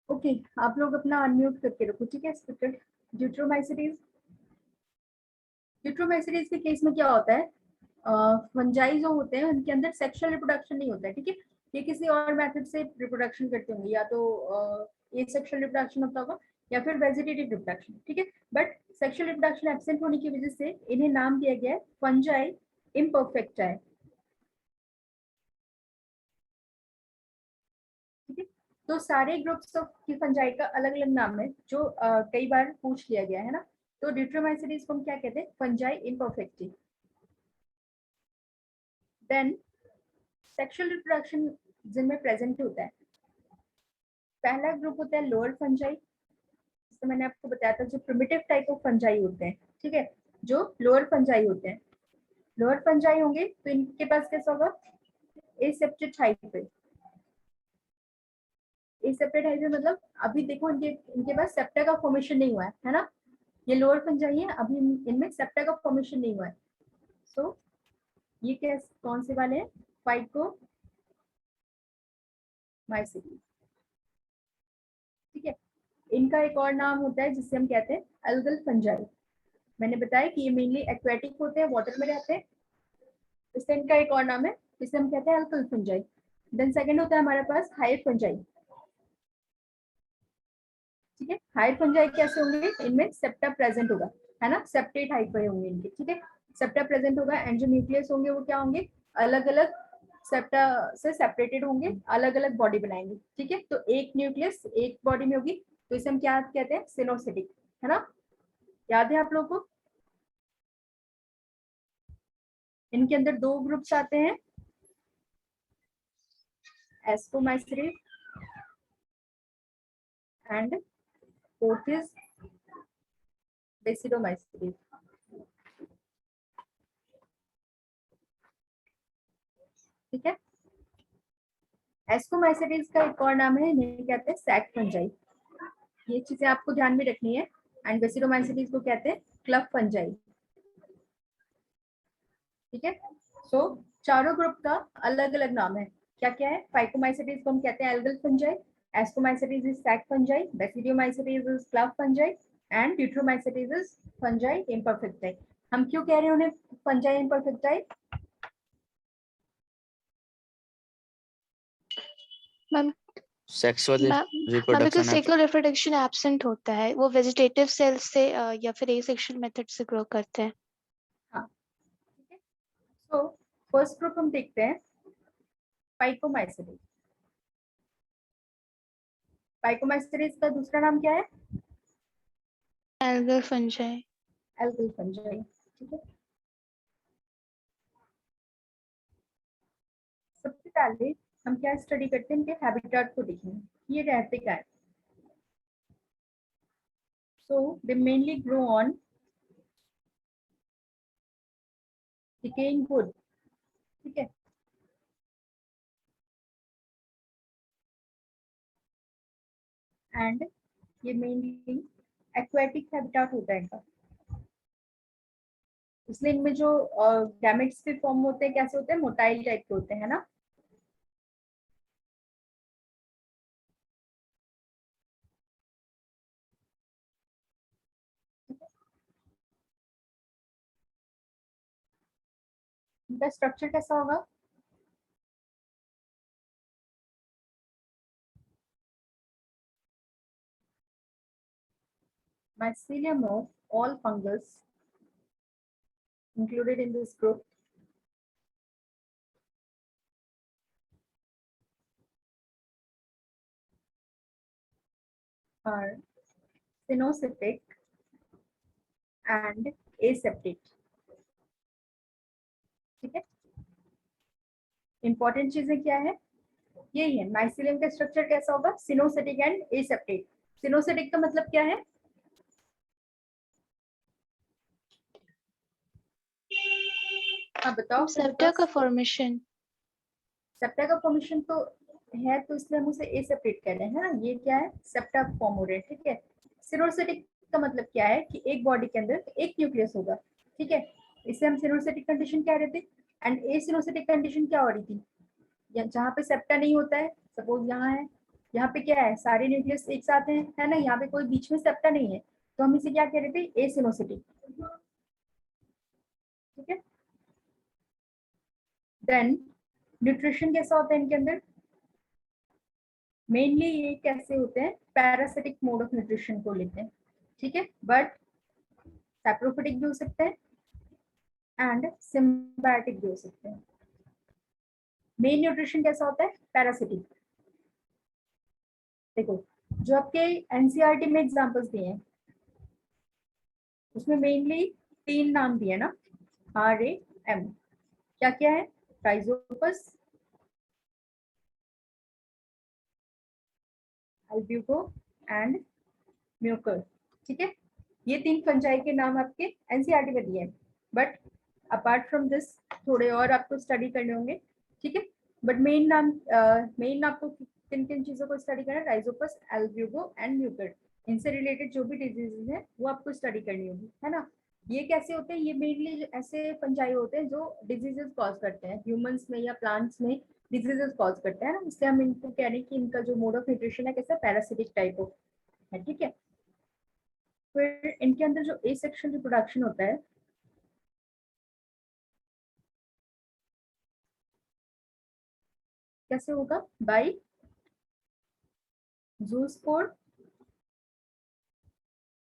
ओके, आप लोग अपना अनम्यूट करके रखो, ठीक है। स्पीकर। ड्यूटेरोमाइसिटीज, ड्यूटेरोमाइसिटीज के केस में क्या होता है, फंजाई जो होते हैं उनके अंदर सेक्सुअल रिप्रोडक्शन नहीं होता है, ठीक है। ये किसी और मेथड से रिप्रोडक्शन करते होंगे, या तो ये सेक्सुअल रिप्रोडक्शन होता होगा या फिर वेजिटेटिव रिप्रोडक्शन, ठीक है। बट सेक्सुअल रिप्रोडक्शन एब्सेंट होने की वजह से इन्हें नाम दिया गया है फंजाई इम्परफेक्टाई, ठीक है। तो सारे ग्रुप्स ऑफ की फंजाई का अलग अलग नाम है, जो कई बार पूछ लिया गया है ना। तो ड्यूटेरोमाइसिटीज को हम क्या कहते हैं, fungi imperfecti. Then sexual reproduction जिनमें प्रेजेंट होता है, पहला ग्रुप होता है लोअर फंजाई, जिसको मैंने आपको बताया था जो प्रिमिटिव टाइप ऑफ फंजाई होते हैं, ठीक है। जो लोअर फंजाई होते हैं, लोअर फंजाई होंगे तो इनके पास कैसा होगा, एसेप्टेड हाइफे। एसेप्टेड हाइफे मतलब अभी देखो इनके इनके पास सेप्टा का फॉर्मेशन नहीं हुआ है ना। ये लोअर फंजाई है, अभी इनमें सेप्टा का फॉर्मेशन नहीं हुआ है। सो ये कौन से वाले हैं, फाइकोमाइसिटीज, ठीक है। इनका एक और नाम होता है जिससे हम कहते हैं एल्गल फंजाई। मैंने बताया कि ये मेनली एक्वेटिक होते हैं, वाटर में रहते हैं, इससे इनका एक और नाम है जिसे हम कहते हैं एल्गल फंजाई। देन सेकंड होता है हमारे पास हायर फंजाई, ठीक है। हायर फंजाई कैसे होंगे, इनमें सेप्टा प्रेजेंट होगा, है ना, सेप्टेट हाइपर होंगे इनके, ठीक है। सेप्टा प्रेजेंट होगा एंड जो न्यूक्लियस होंगे वो क्या होंगे, अलग अलग सेप्टा से सेपरेटेड होंगे, अलग अलग बॉडी बनाएंगे, ठीक है। तो एक न्यूक्लियस एक बॉडी में होगी, तो इसे हम क्या कहते हैं, सिनोसिटिक, है ना। याद है आप लोगों को? इनके अंदर दो ग्रुप्स आते हैं, ascomycetes and fourth is basidiomycetes, ठीक है। एस्कोमाइसिटीज का एक और नाम है, इन्हें कहते हैं सैक फंजाई। ये चीजें आपको ध्यान में रखनी है। एंड बेसिडोमाइसिटीज को कहते हैं क्लब फंजाई, ठीक है। सो चारों ग्रुप का अलग अलग नाम है, क्या क्या है। फाइकोमाइसिटीज को हम कहते हैं algal fungi, ascomycetes is sac fungi, basidiomycetes is club fungi and deuteromycetes is fungi imperfecti. हम क्यों कह रहे हैं उन्हें fungi imperfecti? Ma'am sexual ma'am because reproduction sexual reproduction absent होता है, वो वेजिटेटिव सेल्स से या फिर एसेक्सुअल मेथड से ग्रो करते हैं। हाँ, ठीक है। सो फर्स्ट ग्रुप हम देखते हैं फाइकोमाइसिटीज। फाइकोमाइसिटीज का दूसरा नाम क्या है, एल्गल फंजाई। एल्गल फंजाई, ठीक है। सबसे पहले हम क्या स्टडी करते हैं, इनके हैबिटेट को देखेंगे, ये रहते क्या है। So they mainly grow on decaying wood, ठीक है। एंड ये मेनली एक्वेटिक हैबिटेट होता है इनका, इसलिए इनमें जो गैमेट्स भी फॉर्म होते हैं कैसे होते हैं, मोटाइल टाइप के होते हैं ना। इनका स्ट्रक्चर कैसा होगा, mycelium of all fungus included in this group are cynocytic and aseptic. ठीक है, इंपॉर्टेंट चीजें क्या है, यही है माइसिलियम का स्ट्रक्चर कैसा होगा, सिनोसिटिक एंड एसेप्टिक. सिनोसिटिक का मतलब क्या है, हाँ बताओ. सेप्टा का फॉर्मेशन. सेप्टा का फॉर्मेशन तो है, तो इसलिए हम उसे एसेप्टेट कह रहे हैं, है ना. ये क्या है, सेप्टा फॉर्म हो रहे हैं. ठीक है. सिनोसिटिक का मतलब क्या है कि एक बॉडी के अंदर एक न्यूक्लियस होगा. ठीक है, इसे हम सिनोसिटिक कंडीशन कह रहे थे. एंड एसिनोसिटिक कंडीशन क्या हो रही थी, जहाँ पे सेप्टा नहीं होता है, सपोज यहाँ है, यहाँ पे क्या है, सारे न्यूक्लियस एक साथ हैं, है ना, यहाँ पे कोई बीच में सेप्टा नहीं है, तो हम इसे क्या कह रहे थे, एसिनोसिटिक. ठीक है. देन न्यूट्रिशन कैसा होता है इनके अंदर, मेनली ये कैसे होते हैं, पैरासिटिक मोड ऑफ न्यूट्रिशन को लेते हैं. ठीक है, बट सैप्रोफिटिक भी हो सकते हैं एंड सिम्बायोटिक भी हो सकते हैं. मेन न्यूट्रिशन कैसा होता है, पैरासिटिक. देखो, जो आपके एनसीईआरटी में एग्जांपल्स दिए हैं उसमें मेनली 3 नाम दिए ना, RAM. क्या क्या है, राइजोपस, अल्ब्यूको एंड म्यूकर. ठीक है, ये 3 फंजाई के नाम आपके एनसीईआरटी में दिए हैं, बट अपार्ट फ्रॉम दिस थोड़े और आपको स्टडी करने होंगे. ठीक है, बट मेन आपको किन किन चीजों को स्टडी करना है, राइजोपस, अल्ब्यूको एंड म्यूकर. इनसे रिलेटेड जो भी डिजीजेज है वो आपको स्टडी करनी होगी, है ना. ये कैसे होते हैं, ये मेनली ऐसे फंजाई होते हैं जो डिजीजेस कॉज करते हैं ह्यूमंस में या प्लांट्स में, डिजीजेस कॉज करते हैं ना. इसलिए हम इनको कह रहे हैं कि इनका जो मोड ऑफ न्यूट्रिशन है कैसा, पैरासिटिक टाइप ऑफ है. ठीक है, फिर इनके अंदर जो एसेक्सुअल रिप्रोडक्शन होता है, कैसे होगा, बाय जूस्पोर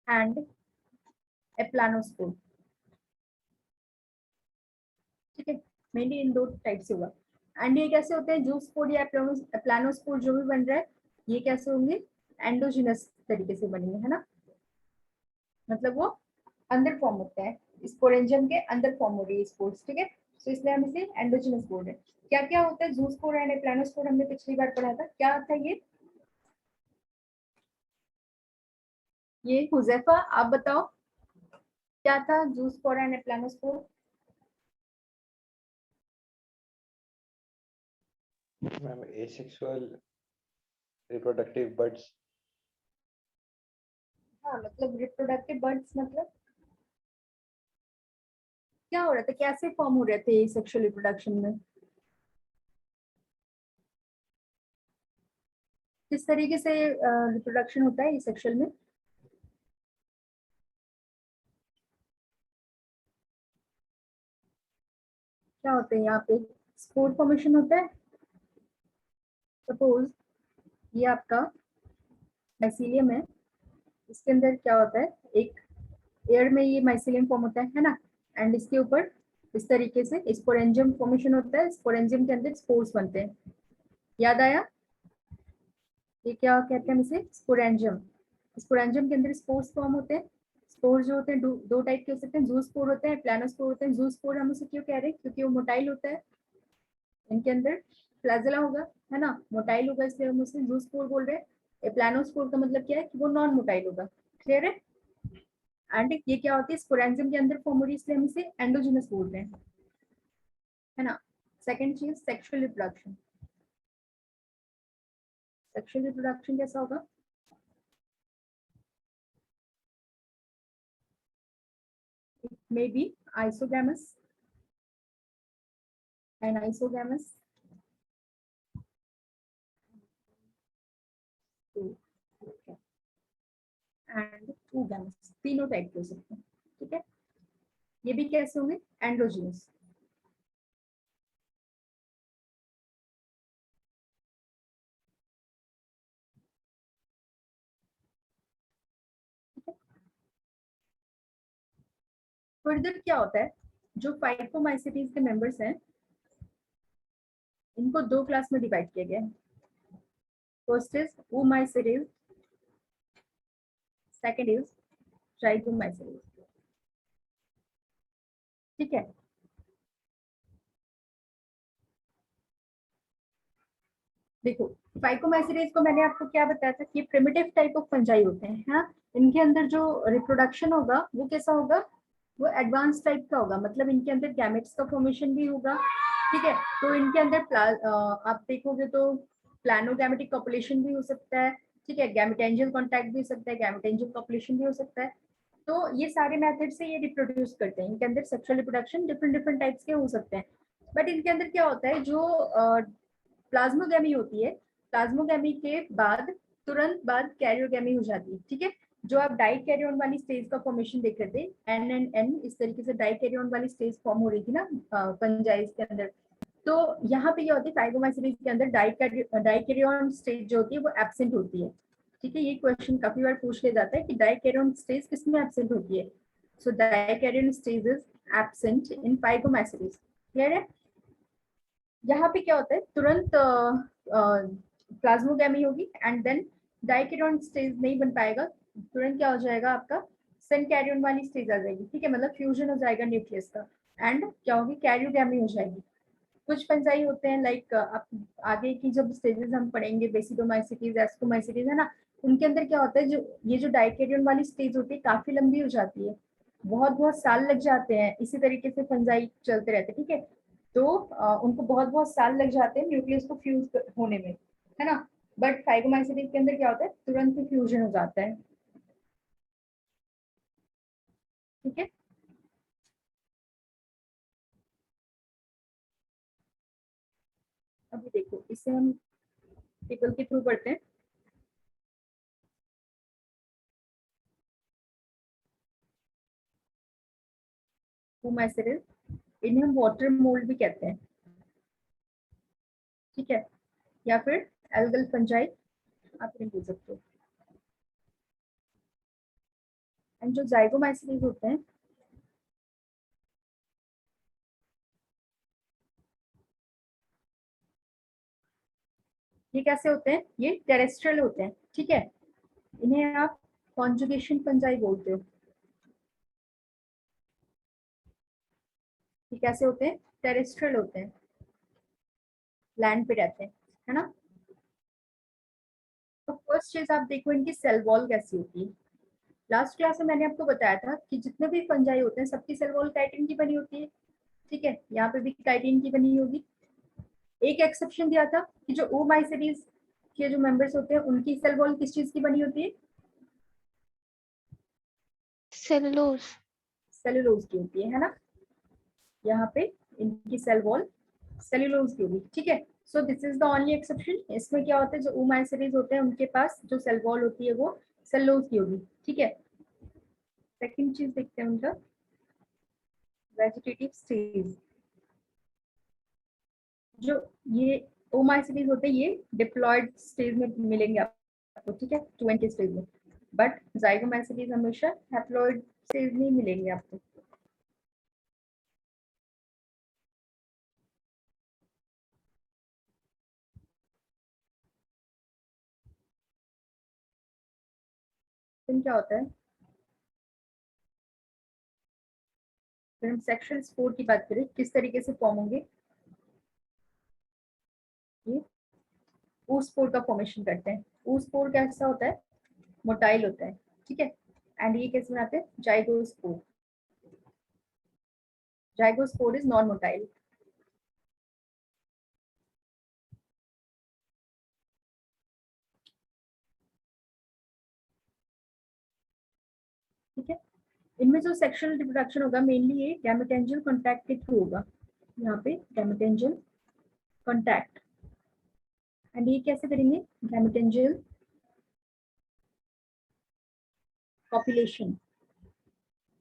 एंड एप्लानोस्पोर. ठीक है, मेनली इन 2 टाइप से होगा. एंड ये कैसे होते हैं, जूस्पोर या एप्लानोस्पोर जो भी बन रहा है, ये कैसे होंगे, एंडोजिनस तरीके से बनेंगे, है ना. मतलब वो अंदर फॉर्म होता है, स्पोरेंजियम के अंदर फॉर्म हो रही है स्पोर्स. ठीक है, तो इसलिए हम इसे एंडोजिनस बोल रहे हैं. क्या क्या होता है, जूस्पोर एंड एप्लानोस्पोर हमने पिछली बार पढ़ा था, क्या था ये हुजैफा आप बताओ क्या था, zoospore and aplanospore. Ma'am asexual reproductive birds. हाँ, मतलब रिप्रोडक्टिव बर्ड्स, मतलब क्या हो रहा था, कैसे फॉर्म हो रहे थे सेक्सुअल रिप्रोडक्शन में, किस तरीके से रिप्रोडक्शन होता है सेक्सुअल में. क्या होता है यहाँ पे, स्पोर फॉर्मेशन होता है. सपोज ये आपका माइसीलियम है, इसके अंदर क्या होता है, एक एयर में ये माइसीलियम फॉर्म होता है ना. एंड इसके ऊपर इस तरीके से स्पोरेंजियम फॉर्मेशन होता है, स्पोरेंजियम के अंदर स्पोर्स बनते हैं. याद आया, ये क्या कहते हैं इसे, स्पोरेंजियम. स्पोरेंजियम के अंदर स्पोर्स फॉर्म होते हैं. स्पोर जो होते हैं दो टाइप के हो सकते हैं, जू स्पोर होते हैं, प्लानोस्पोर होते हैं. जू स्पोर हम उसे क्यों कह रहे हैं, क्योंकि वो मोटाइल होता है, इनके अंदर फ्लैजेला होगा, है ना, मोटाइल होगा, इसलिए हम उसे जू स्पोर बोल रहे हैं. प्लानोस्पोर का मतलब क्या है कि वो नॉन मोटाइल होगा. क्लियर है. एंड ये क्या होती है, स्पोरेंजियम के अंदर फॉर्म हो रही है, इसलिए हम इसे एंडोजिनस बोल रहे हैं, है ना. सेकंड चीज, सेक्सुअल रिप्रोडक्शन. सेक्सुअल रिप्रोडक्शन कैसा होगा, it may be isogamous, anisogamous, and oogamous. तीनों टाइप के हो सकते हैं. ठीक है, ये भी कैसे होंगे, एंड्रोजिनस. फर्दर क्या होता है, जो फाइकोमाइसीटीज के मेंबर्स हैं इनको दो क्लास में डिवाइड किया गया है. First is oomycetes, second is trichomycetes. ठीक है. देखो फाइकोमाइसीटीज को मैंने आपको क्या बताया था कि प्रिमिटिव टाइप ऑफ फंजाई होते हैं. हाँ, इनके अंदर जो रिप्रोडक्शन होगा वो कैसा होगा, वो एडवांस टाइप का होगा. मतलब इनके अंदर गैमेट्स का फॉर्मेशन भी होगा. ठीक है. तो इनके अंदर आप देखोगे तो प्लानोगैमेटिक कॉपुलेशन भी हो सकता है. ठीक है. गैमेटेंजियल कॉन्टैक्ट भी हो सकता है, गैमेटेंजियल कॉपुलेशन भी हो सकता है. तो ये सारे मेथड से ये रिप्रोड्यूस करते हैं. इनके अंदर sexual reproduction different different types के हो सकते हैं. बट इनके अंदर क्या होता है, जो प्लाज्मोगैमी होती है, प्लाज्मोगैमी के बाद तुरंत बाद कैरियोगैमी हो जाती है. ठीक है. जो आप डाइकैरियोन वाली स्टेज का फॉर्मेशन देख रहे थे, एन एंड एन, इस तरीके से डाइकैरियोन वाली स्टेज फॉर्म हो रही थी ना फंजाइज के अंदर. तो यहाँ पे क्या होती है, फाइकोमाइसीटीज के अंदर डाइकैरियोन स्टेज जो होती है वो एब्सेंट होती है. ठीक है. ये क्वेश्चन काफी बार पूछ लिया जाता है कि डाइकैरियोन स्टेज किसमें एब्सेंट होती है. So dikaryon stage is absent in phycomycetes. Clear है. यहाँ पे क्या होता है, तुरंत प्लाज्मोगैमी होगी एंड देन डाइकैरियोन स्टेज नहीं बन पाएगा. तुरंत क्या हो जाएगा, आपका सेंकैरियोन वाली स्टेज आ जाएगी. ठीक है. मतलब फ्यूजन हो जाएगा न्यूक्लियस का एंड क्या होगी, कैरियोगैमी हो जाएगी. कुछ फंजाई होते हैं लाइक आगे की जब स्टेजेस हम पढ़ेंगे, बेसिडोमाइसीटीज, एस्कोमाइसीटीज, है ना, उनके अंदर क्या होता है, जो ये जो डाइकैरियोन वाली स्टेज होती है काफी लंबी हो जाती है, बहुत बहुत साल लग जाते हैं. इसी तरीके से फंजाई चलते रहते हैं. ठीक है. तो उनको बहुत बहुत साल लग जाते हैं न्यूक्लियस को फ्यूज होने में, है ना. बट फाइकोमाइसीटीज के अंदर क्या होता है, तुरंत ही फ्यूजन हो जाता है. ठीक है. अभी देखो इसे हम टेबल के थ्रू पढ़ते हैं. ओमाइसीटीज, इन्हें हम वाटर मोल्ड भी कहते हैं. ठीक है. या फिर एल्गल फंजाई आप इन्हें बोल सकते हो. एंड जो जाइगोमाइसीटीज होते हैं, ये कैसे होते हैं, ये टेरेस्ट्रियल होते हैं. ठीक है. इन्हें आप कॉन्जुगेशन फंजाई बोलते हो. ये कैसे होते हैं, टेरेस्ट्रियल होते हैं, लैंड पे रहते हैं, है ना. तो फर्स्ट चीज आप देखो इनकी सेल वॉल कैसी होती है. लास्ट क्लास में मैंने आपको बताया था कि जितने भी फंजाई होते हैं सबकी सेल वॉल काइटिन की बनी होती है. ठीक है. यहाँ पे भी काइटिन की बनी होगी. एक एक्सेप्शन दिया था कि जो ओमाइसीटीज के जो मेंबर्स होते हैं उनकी सेल वॉल किस चीज की बनी होती है, सेलुलोज. सेलुलोज की होती है ना. यहाँ पे इनकी सेल वॉल सेलुलोज की होगी. ठीक है. So this is the only exception. इसमें क्या होता है, जो ओमाइसीटीज होते हैं उनके पास जो सेल वॉल होती है वो सेलुलोज की होगी. ठीक है. सेकंड चीज देखते हैं उनका वेजिटेटिव स्टेज. जो ये ओमाइसीटीज होते हैं ये डिप्लॉयड स्टेज में मिलेंगे आपको. ठीक है. 20 स्टेज में. बट जाइगोमाइसीटीज हमेशा हैप्लॉइड स्टेज में मिलेंगे आपको. फिर क्या होता है, फिर हम सेक्शुअल स्पोर की बात करें किस तरीके से फॉर्म होंगे. ये oospore का फॉर्मेशन करते हैं. oospore कैसा होता है, मोटाइल होता है. ठीक है. एंड ये कैसे बनाते हैं, zygospore. Zygospore is non motile. ठीक है. इनमें जो सेक्सुअल रिप्रोडक्शन होगा मेनली ये गैमेटेंजियल कॉन्टैक्ट के थ्रू होगा. यहाँ पे गैमेटेंजियल कॉन्टैक्ट. एंड ये कैसे करेंगे, गैमेटेंजियल कॉपुलेशन.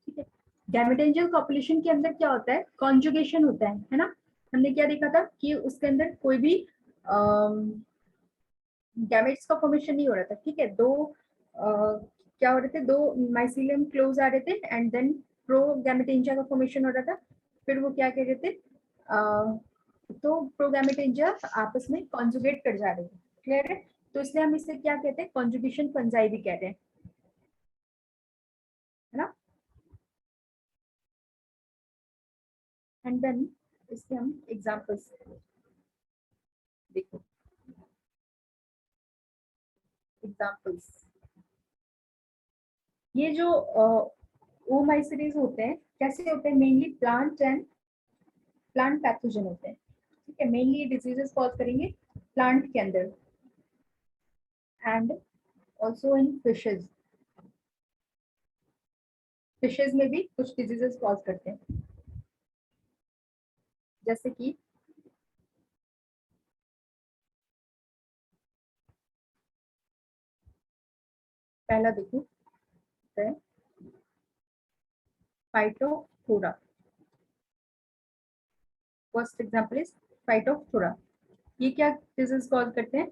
ठीक है. गैमेटेंजियल कॉपुलेशन के अंदर क्या होता है, कॉन्जुगेशन होता है ना. हमने क्या देखा था कि उसके अंदर कोई भी गैमेट्स का फॉर्मेशन नहीं हो रहा था. ठीक है. क्या हो रहे थे, दो माइसीलियम क्लोज आ रहे थे एंड देन प्रोगैमेटेंजिया का फॉर्मेशन हो रहा था, फिर वो क्या कह रहे थे, तो प्रोगैमेटेंजिया आपस में कॉन्जुगेट कर जा रहे थे, क्लियर है। तो इसलिए हम इसे क्या कहते हैं, कॉन्जुगेशन फंजाई भी कहते हैं, है ना। एंड देन इसके हम एग्जांपल्स देखो, एग्जांपल्स, ये जो ओमाइसीरीज होते हैं कैसे होते हैं, mainly plant and plant pathogen होते हैं, ठीक है। मेनली डिजीजेस कॉज करेंगे प्लांट के अंदर and also in fishes, fishes में भी कुछ डिजीजेस कॉज करते हैं, जैसे कि पहला देखो Phytophthora, first example is Phytophthora. ये क्या डिजीज कॉज करते हैं,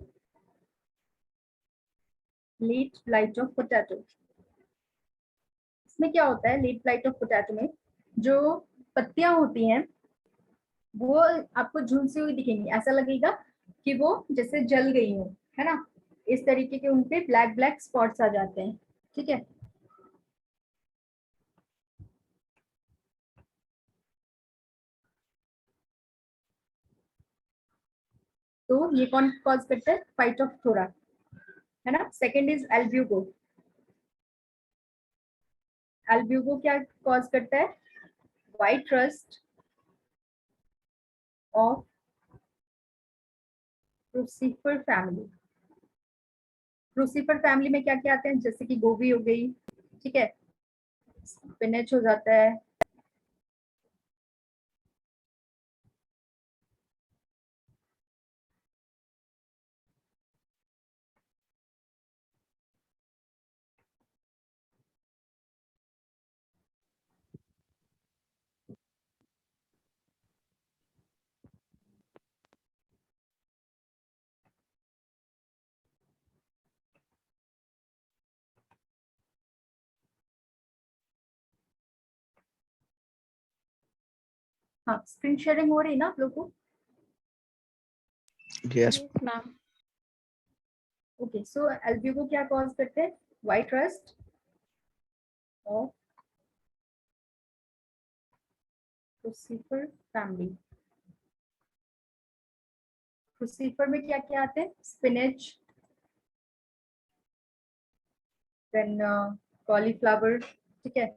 लेट ब्लाइट ऑफ पोटैटो। इसमें क्या होता है, लेट ब्लाइट ऑफ पोटैटो में जो पत्तियां होती हैं वो आपको झुलसी हुई दिखेंगी, ऐसा लगेगा कि वो जैसे जल गई हो, है ना। इस तरीके के उनपे ब्लैक ब्लैक स्पॉट्स आ जाते हैं, ठीक है। तो ये कौन कॉज करता है, फाइटोफथोरा, है ना। Second is Albugo. एल्ब्यूगो क्या कॉज करता है, white rust of crucifer family. Crucifer family में क्या क्या आते हैं, जैसे कि गोभी हो गई, ठीक है, स्पिनच हो जाता है, हाँ। स्क्रीन शेयरिंग हो रही है ना आप लोग को, Yes. मैम। ओके। सो एल्ब्यूगो क्या कॉज करते हैं, white rust of crucifer family. Crucifer में क्या क्या आते हैं, स्पिनच, देन कॉलीफ्लावर, ठीक है,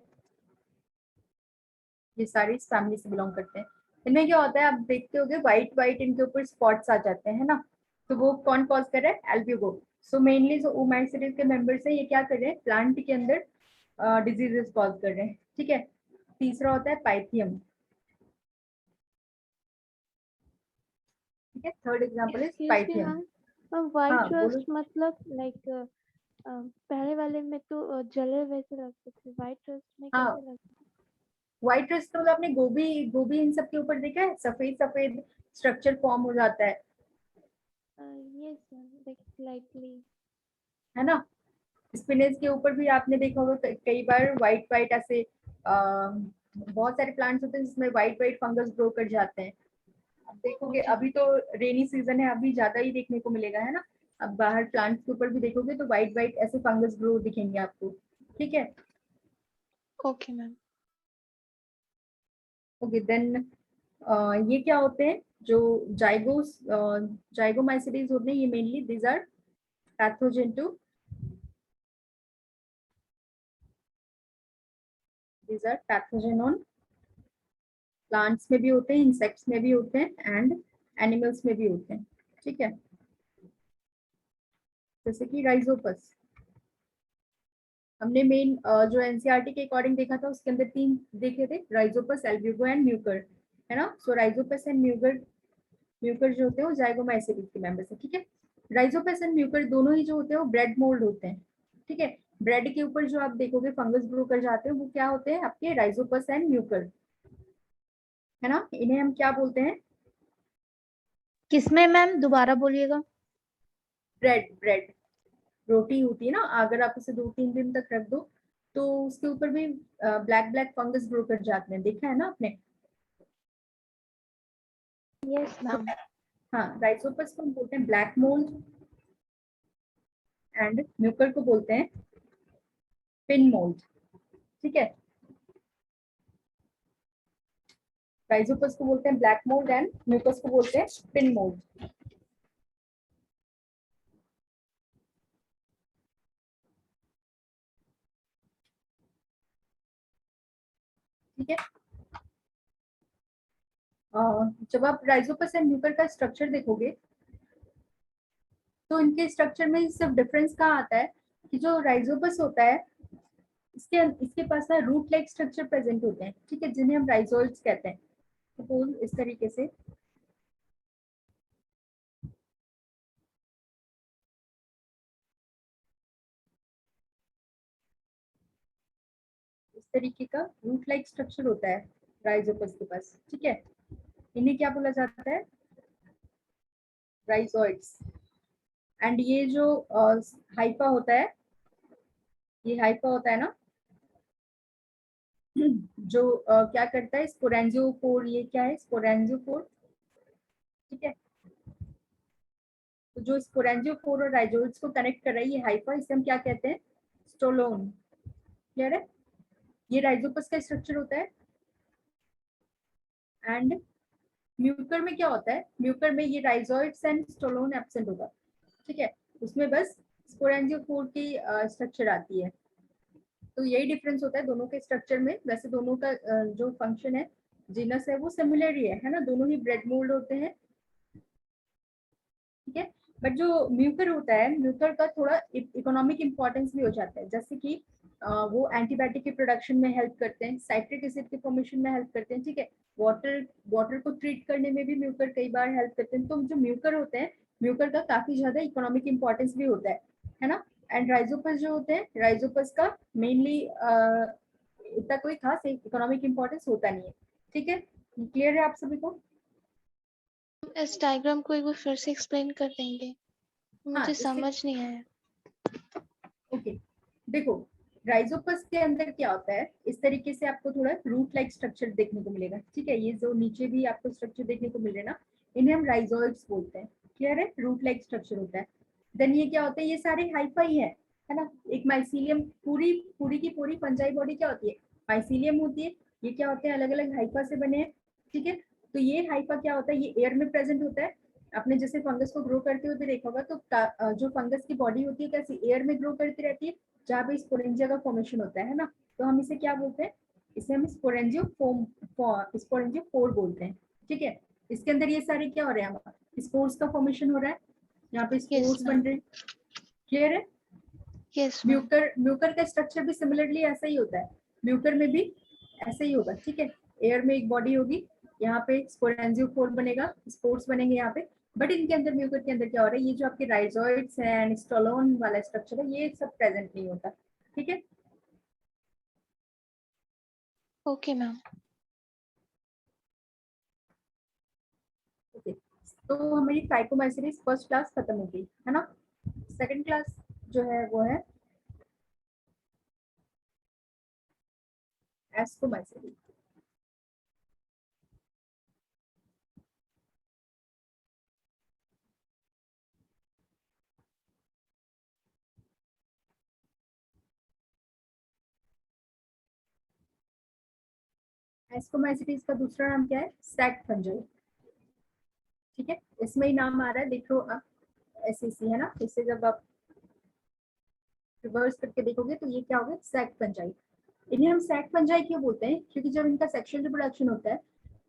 ये सारी इस फैमिली से बिलोंग करते हैं। इनमें क्या होता है, आप देखते होंगे व्हाइट व्हाइट इनके ऊपर स्पॉट्स आ जाते हैं, है ना। तो वो कौन कॉज कर रहा है, एल्ब्यूगो। सो मेनली जो ओमाइसीरीज के मेंबर्स हैं ये क्या कर रहे हैं, प्लांट के अंदर डिजीजेस कॉज कर रहे हैं, ठीक है। तीसरा होता है पाइथियम, ठीक है। Third example is excuse me Pythium. Ma'am, white हाँ बोलो। रस्ट मतलब लाइक पहले वाले में तो जले वैसे लगते थे, व्हाइट रस्ट में हाँ, कैसे लगते व्हाइट रस्ट तो मतलब आपने गोभी गोभी इन सब के ऊपर देखा है, सफेद सफेद स्ट्रक्चर फॉर्म हो जाता है यस लाइक स्लाइटली। है ना। स्पिनच के ऊपर भी आपने देखा होगा कई बार व्हाइट व्हाइट ऐसे बहुत सारे प्लांट्स होते हैं जिसमें व्हाइट व्हाइट फंगस ग्रो कर जाते हैं। अब देखोगे Okay. अभी तो रेनी सीजन है, अभी ज्यादा ही देखने को मिलेगा, है ना। अब बाहर प्लांट्स के ऊपर भी देखोगे तो व्हाइट व्हाइट ऐसे फंगस ग्रो दिखेंगे आपको, ठीक है। Okay ma'am. ओके देन ये क्या होते हैं, जो जाइगोस जाइगोमाइसीरीज होते हैं, ये mainly these are pathogen too, these are pathogen on plants में भी होते हैं, इंसेक्ट्स में भी होते हैं एंड एनिमल्स में भी होते हैं, ठीक है। जैसे कि राइजोपस, हमने मेन जो एनसीईआरटी के अकॉर्डिंग देखा था उसके अंदर 3 देखे थे, राइजोपस, एल्ब्यूगो एंड म्यूकर, है ना। सो राइजोपस एंड म्यूकर, म्यूकर जो होते हैं वो जाइगोमाइसीरीज के मेंबर्स है, ठीक है। राइजोपस एंड म्यूकर दोनों ही जो होते हैं वो ब्रेड मोल्ड होते हैं, ठीक है। ब्रेड के ऊपर जो आप देखोगे फंगस ग्रो कर जाते हैं वो क्या होते हैं, आपके राइजोपस एंड म्यूकर, है ना। इन्हें हम क्या बोलते हैं, किसमें मैम, दोबारा बोलिएगा। ब्रेड, ब्रेड रोटी होती है ना, अगर आप इसे 2-3 दिन तक रख दो तो उसके ऊपर भी ब्लैक ब्लैक फंगस ग्रो कर जाते हैं, देखा है ना आपने? Yes ma'am. हाँ, राइजोपस को हम बोलते हैं ब्लैक मोल्ड एंड म्यूकर को बोलते हैं पिन मोल्ड। ठीक है, राइजोपस को बोलते हैं ब्लैक मोल्ड एंड म्यूकस को बोलते हैं पिन मोल्ड। ठीक है, जब आप राइजोपस एंड म्यूकर का स्ट्रक्चर देखोगे तो इनके स्ट्रक्चर में सिर्फ डिफरेंस कहाँ आता है कि जो राइजोपस होता है इसके पास ना रूट लाइक स्ट्रक्चर प्रेजेंट होते हैं, ठीक है, जिन्हें हम राइजोइड्स कहते हैं। सपोज इस तरीके से इस तरीके का रूट लाइक स्ट्रक्चर होता है राइजोपस के पास। ठीक है, इन्हें क्या बोला जाता है? राइजोइड्स। एंड ये जो हाइपा होता है, ये हाइपा होता है ना जो क्या करता है, स्पोरेंजियोफोर, ये क्या है? स्पोरेंजियोफोर। ठीक है, तो जो स्पोरेंजियोफोर और राइजोइड्स को कनेक्ट कर रहा है ये हाइपा, इसे हम क्या कहते हैं? स्टोलोन। क्लियर है? ये राइजोपस का स्ट्रक्चर होता है। एंड म्यूकर में क्या होता है? म्यूकर में ये राइजोइड्स एंड स्टोलोन एब्सेंट होगा। ठीक है, उसमें बस स्पोरेंजियोफोर की स्ट्रक्चर आती है। तो यही डिफरेंस होता है दोनों के स्ट्रक्चर में। वैसे दोनों का जो फंक्शन है, जीनस है, वो सिमिलर ही है ना, दोनों ही ब्रेड मोल्ड होते हैं। ठीक है, बट जो म्यूकर होता है, म्यूकर का थोड़ा इकोनॉमिक इंपॉर्टेंस भी हो जाता है, जैसे कि वो एंटीबायोटिक के प्रोडक्शन में हेल्प करते हैं, साइट्रिक एसिड के फॉर्मेशन में हेल्प करते हैं। ठीक है, वाटर को ट्रीट करने में भी म्यूकर कई बार हेल्प करते हैं। तो जो म्यूकर होते हैं, म्यूकर का काफी ज्यादा इकोनॉमिक इंपॉर्टेंस भी होता है ना। एंड राइजोपस जो होते हैं, राइजोपस का मेनली इतना कोई खास इकोनॉमिक इंपॉर्टेंस होता नहीं है। ठीक है, क्लियर है आप सभी को? इस डायग्राम को एक बार फिर से एक्सप्लेन कर देंगे, मुझे इसके समझ नहीं आया। ओके, देखो राइजोपस के अंदर क्या होता है, इस तरीके से आपको थोड़ा रूट लाइक स्ट्रक्चर देखने को मिलेगा। ठीक है, ये जो नीचे भी आपको स्ट्रक्चर देखने को मिल रहे हैं ना, इन्हें हम राइजोइड्स बोलते हैं। क्लियर है? रूट लाइक स्ट्रक्चर होता है। देन ये क्या होता है? ये सारे हाइफा ही है ना। एक माइसीलियम, पूरी पूरी की पूरी फंजाई बॉडी क्या होती है? माइसीलियम होती है। ये क्या होते हैं? अलग अलग हाइफा से बने हैं। ठीक है, तो ये हाइफा क्या होता है? ये एयर में प्रेजेंट होता है। आपने जैसे फंगस को ग्रो करते हुए भी देखा होगा, तो जो फंगस की बॉडी होती है कैसी? एयर में ग्रो करती रहती है, जहाँ पे स्पोरेंजिया का फॉर्मेशन होता है ना। तो हम इसे क्या बोलते हैं? इसे हम स्पोरेंजियोफोर बोलते हैं। ठीक है, इसके अंदर ये सारे क्या हो रहे हैं? हमारा स्पोर्स का फॉर्मेशन हो रहा है, यहाँ पे यस स्पोर्स बन मैम, रहे हैं। क्लियर है? Yes ma'am. म्यूकर का स्ट्रक्चर भी सिमिलरली ऐसा ही होता है। म्यूकर में भी ऐसा ही होगा। ठीक है, एयर में एक बॉडी होगी, यहाँ पे स्पोरेंजियोफोर बनेगा, स्पोर्स बनेंगे यहाँ पे। बट इनके अंदर, म्यूकर के अंदर क्या हो रहा है? ये जो आपके राइजोइड्स एंड स्टोलोन वाला स्ट्रक्चर है, ये सब प्रेजेंट नहीं होता। ठीक है, ओके मैम। ओके, तो हमारी ट्राइकोमाइसीरीज फर्स्ट क्लास खत्म हो गई है ना। सेकंड क्लास जो है वो है एस्कोमाइसीरीज। एस्कोमाइसीरीज का दूसरा नाम क्या है? Sac fungi. ठीक है, इसमें ही नाम आ रहा है, देख लो आप, एसईसी है ना। इससे जब आप रिवर्स करके देखोगे तो ये क्या होगा? Sac fungi. इन्हें हम सैक फंजाई क्यों बोलते हैं? क्योंकि जब इनका सेक्सुअल रिप्रोडक्शन होता है,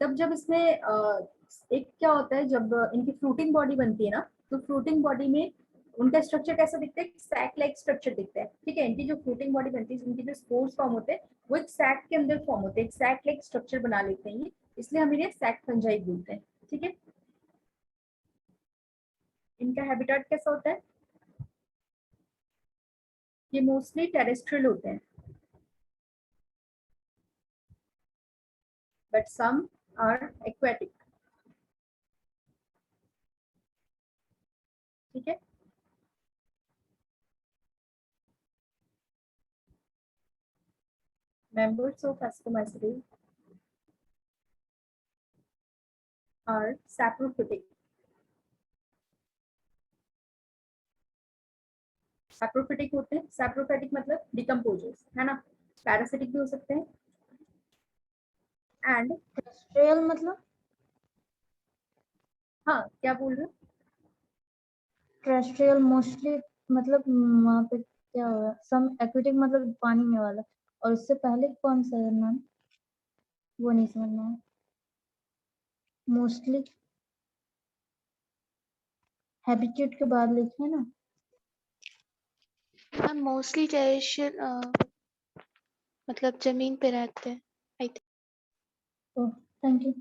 तब जब इसमें एक क्या होता है, जब इनकी फ्रूटिंग बॉडी बनती है ना, तो फ्रूटिंग बॉडी में उनका स्ट्रक्चर कैसा दिखता है? सैक लाइक स्ट्रक्चर दिखता है। ठीक है, इनकी जो फ्रूटिंग बॉडी बनती है, इनके जो स्पोर्स फॉर्म होते हैं, वो एक सैक के अंदर फॉर्म होते हैं, एक सैक लाइक स्ट्रक्चर बना लेते हैं ये, इसलिए हम इन्हें सैक फंजाई बोलते हैं। ठीक है, इनका हैबिटेट कैसा होता है? ये मोस्टली टेरेस्ट्रियल होते हैं, बट सम आर एक्वेटिक। ठीक है, Members of Ascomycetes are saprophytic. Saprophytic होते हैं, सैप्रोफिटिक मतलब डिकम्पोजर्स है ना, पैरासिटिक भी हो सकते हैं। एंड टेरेस्ट्रियल मतलब हाँ क्या बोल रहे हो? टेरेस्ट्रियल मोस्टली मतलब वहाँ पे क्या होगा, सम एक्वेटिक मतलब पानी में वाला, और उससे पहले कौन सा है नाम, वो नहीं समझना है। मोस्टली हैबिटेट के बाद लिखे है ना। मैम मोस्टली टेरेस्ट्रियल मतलब जमीन पे रहते हैं I think. Oh thank you.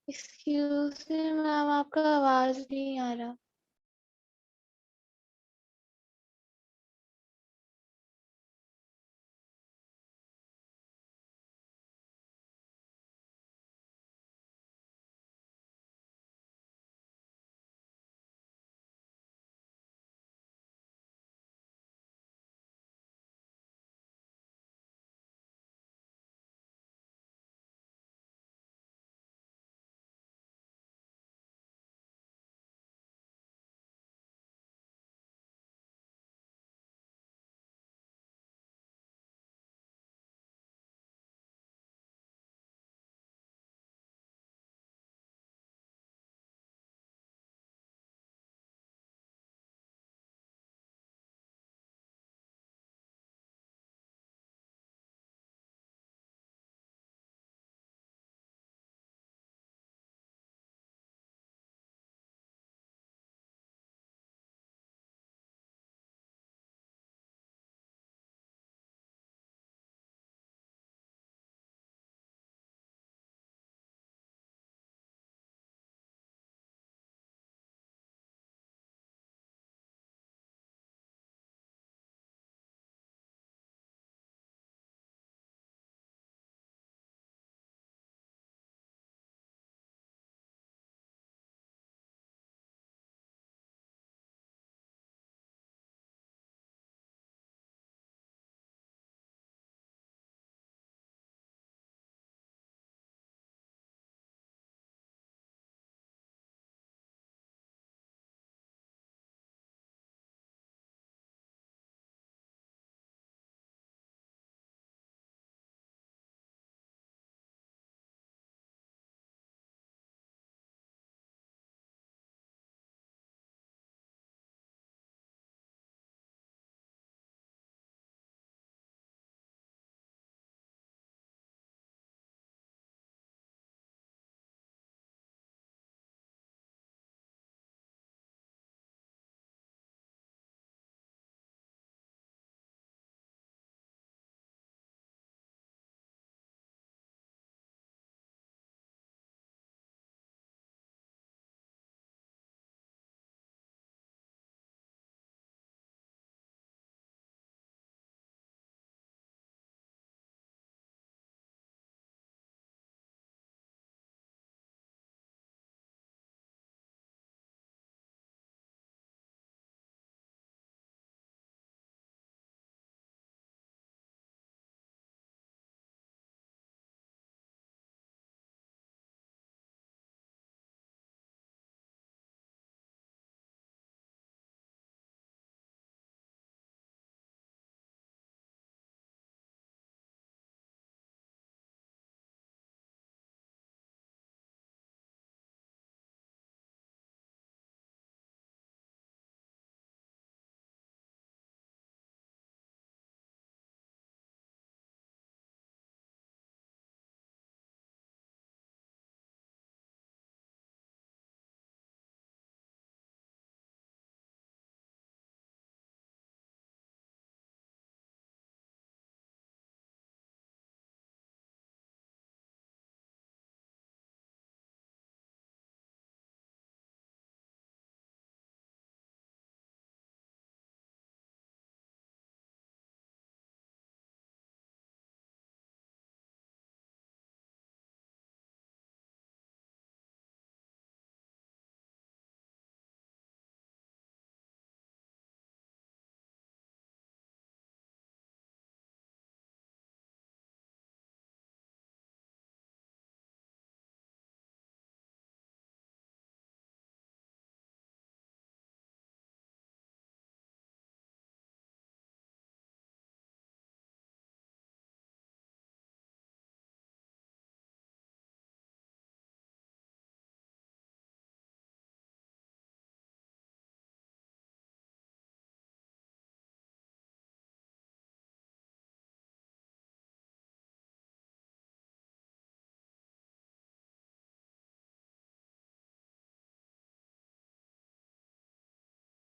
Excuse me ma'am, आपका आवाज नहीं आ रहा।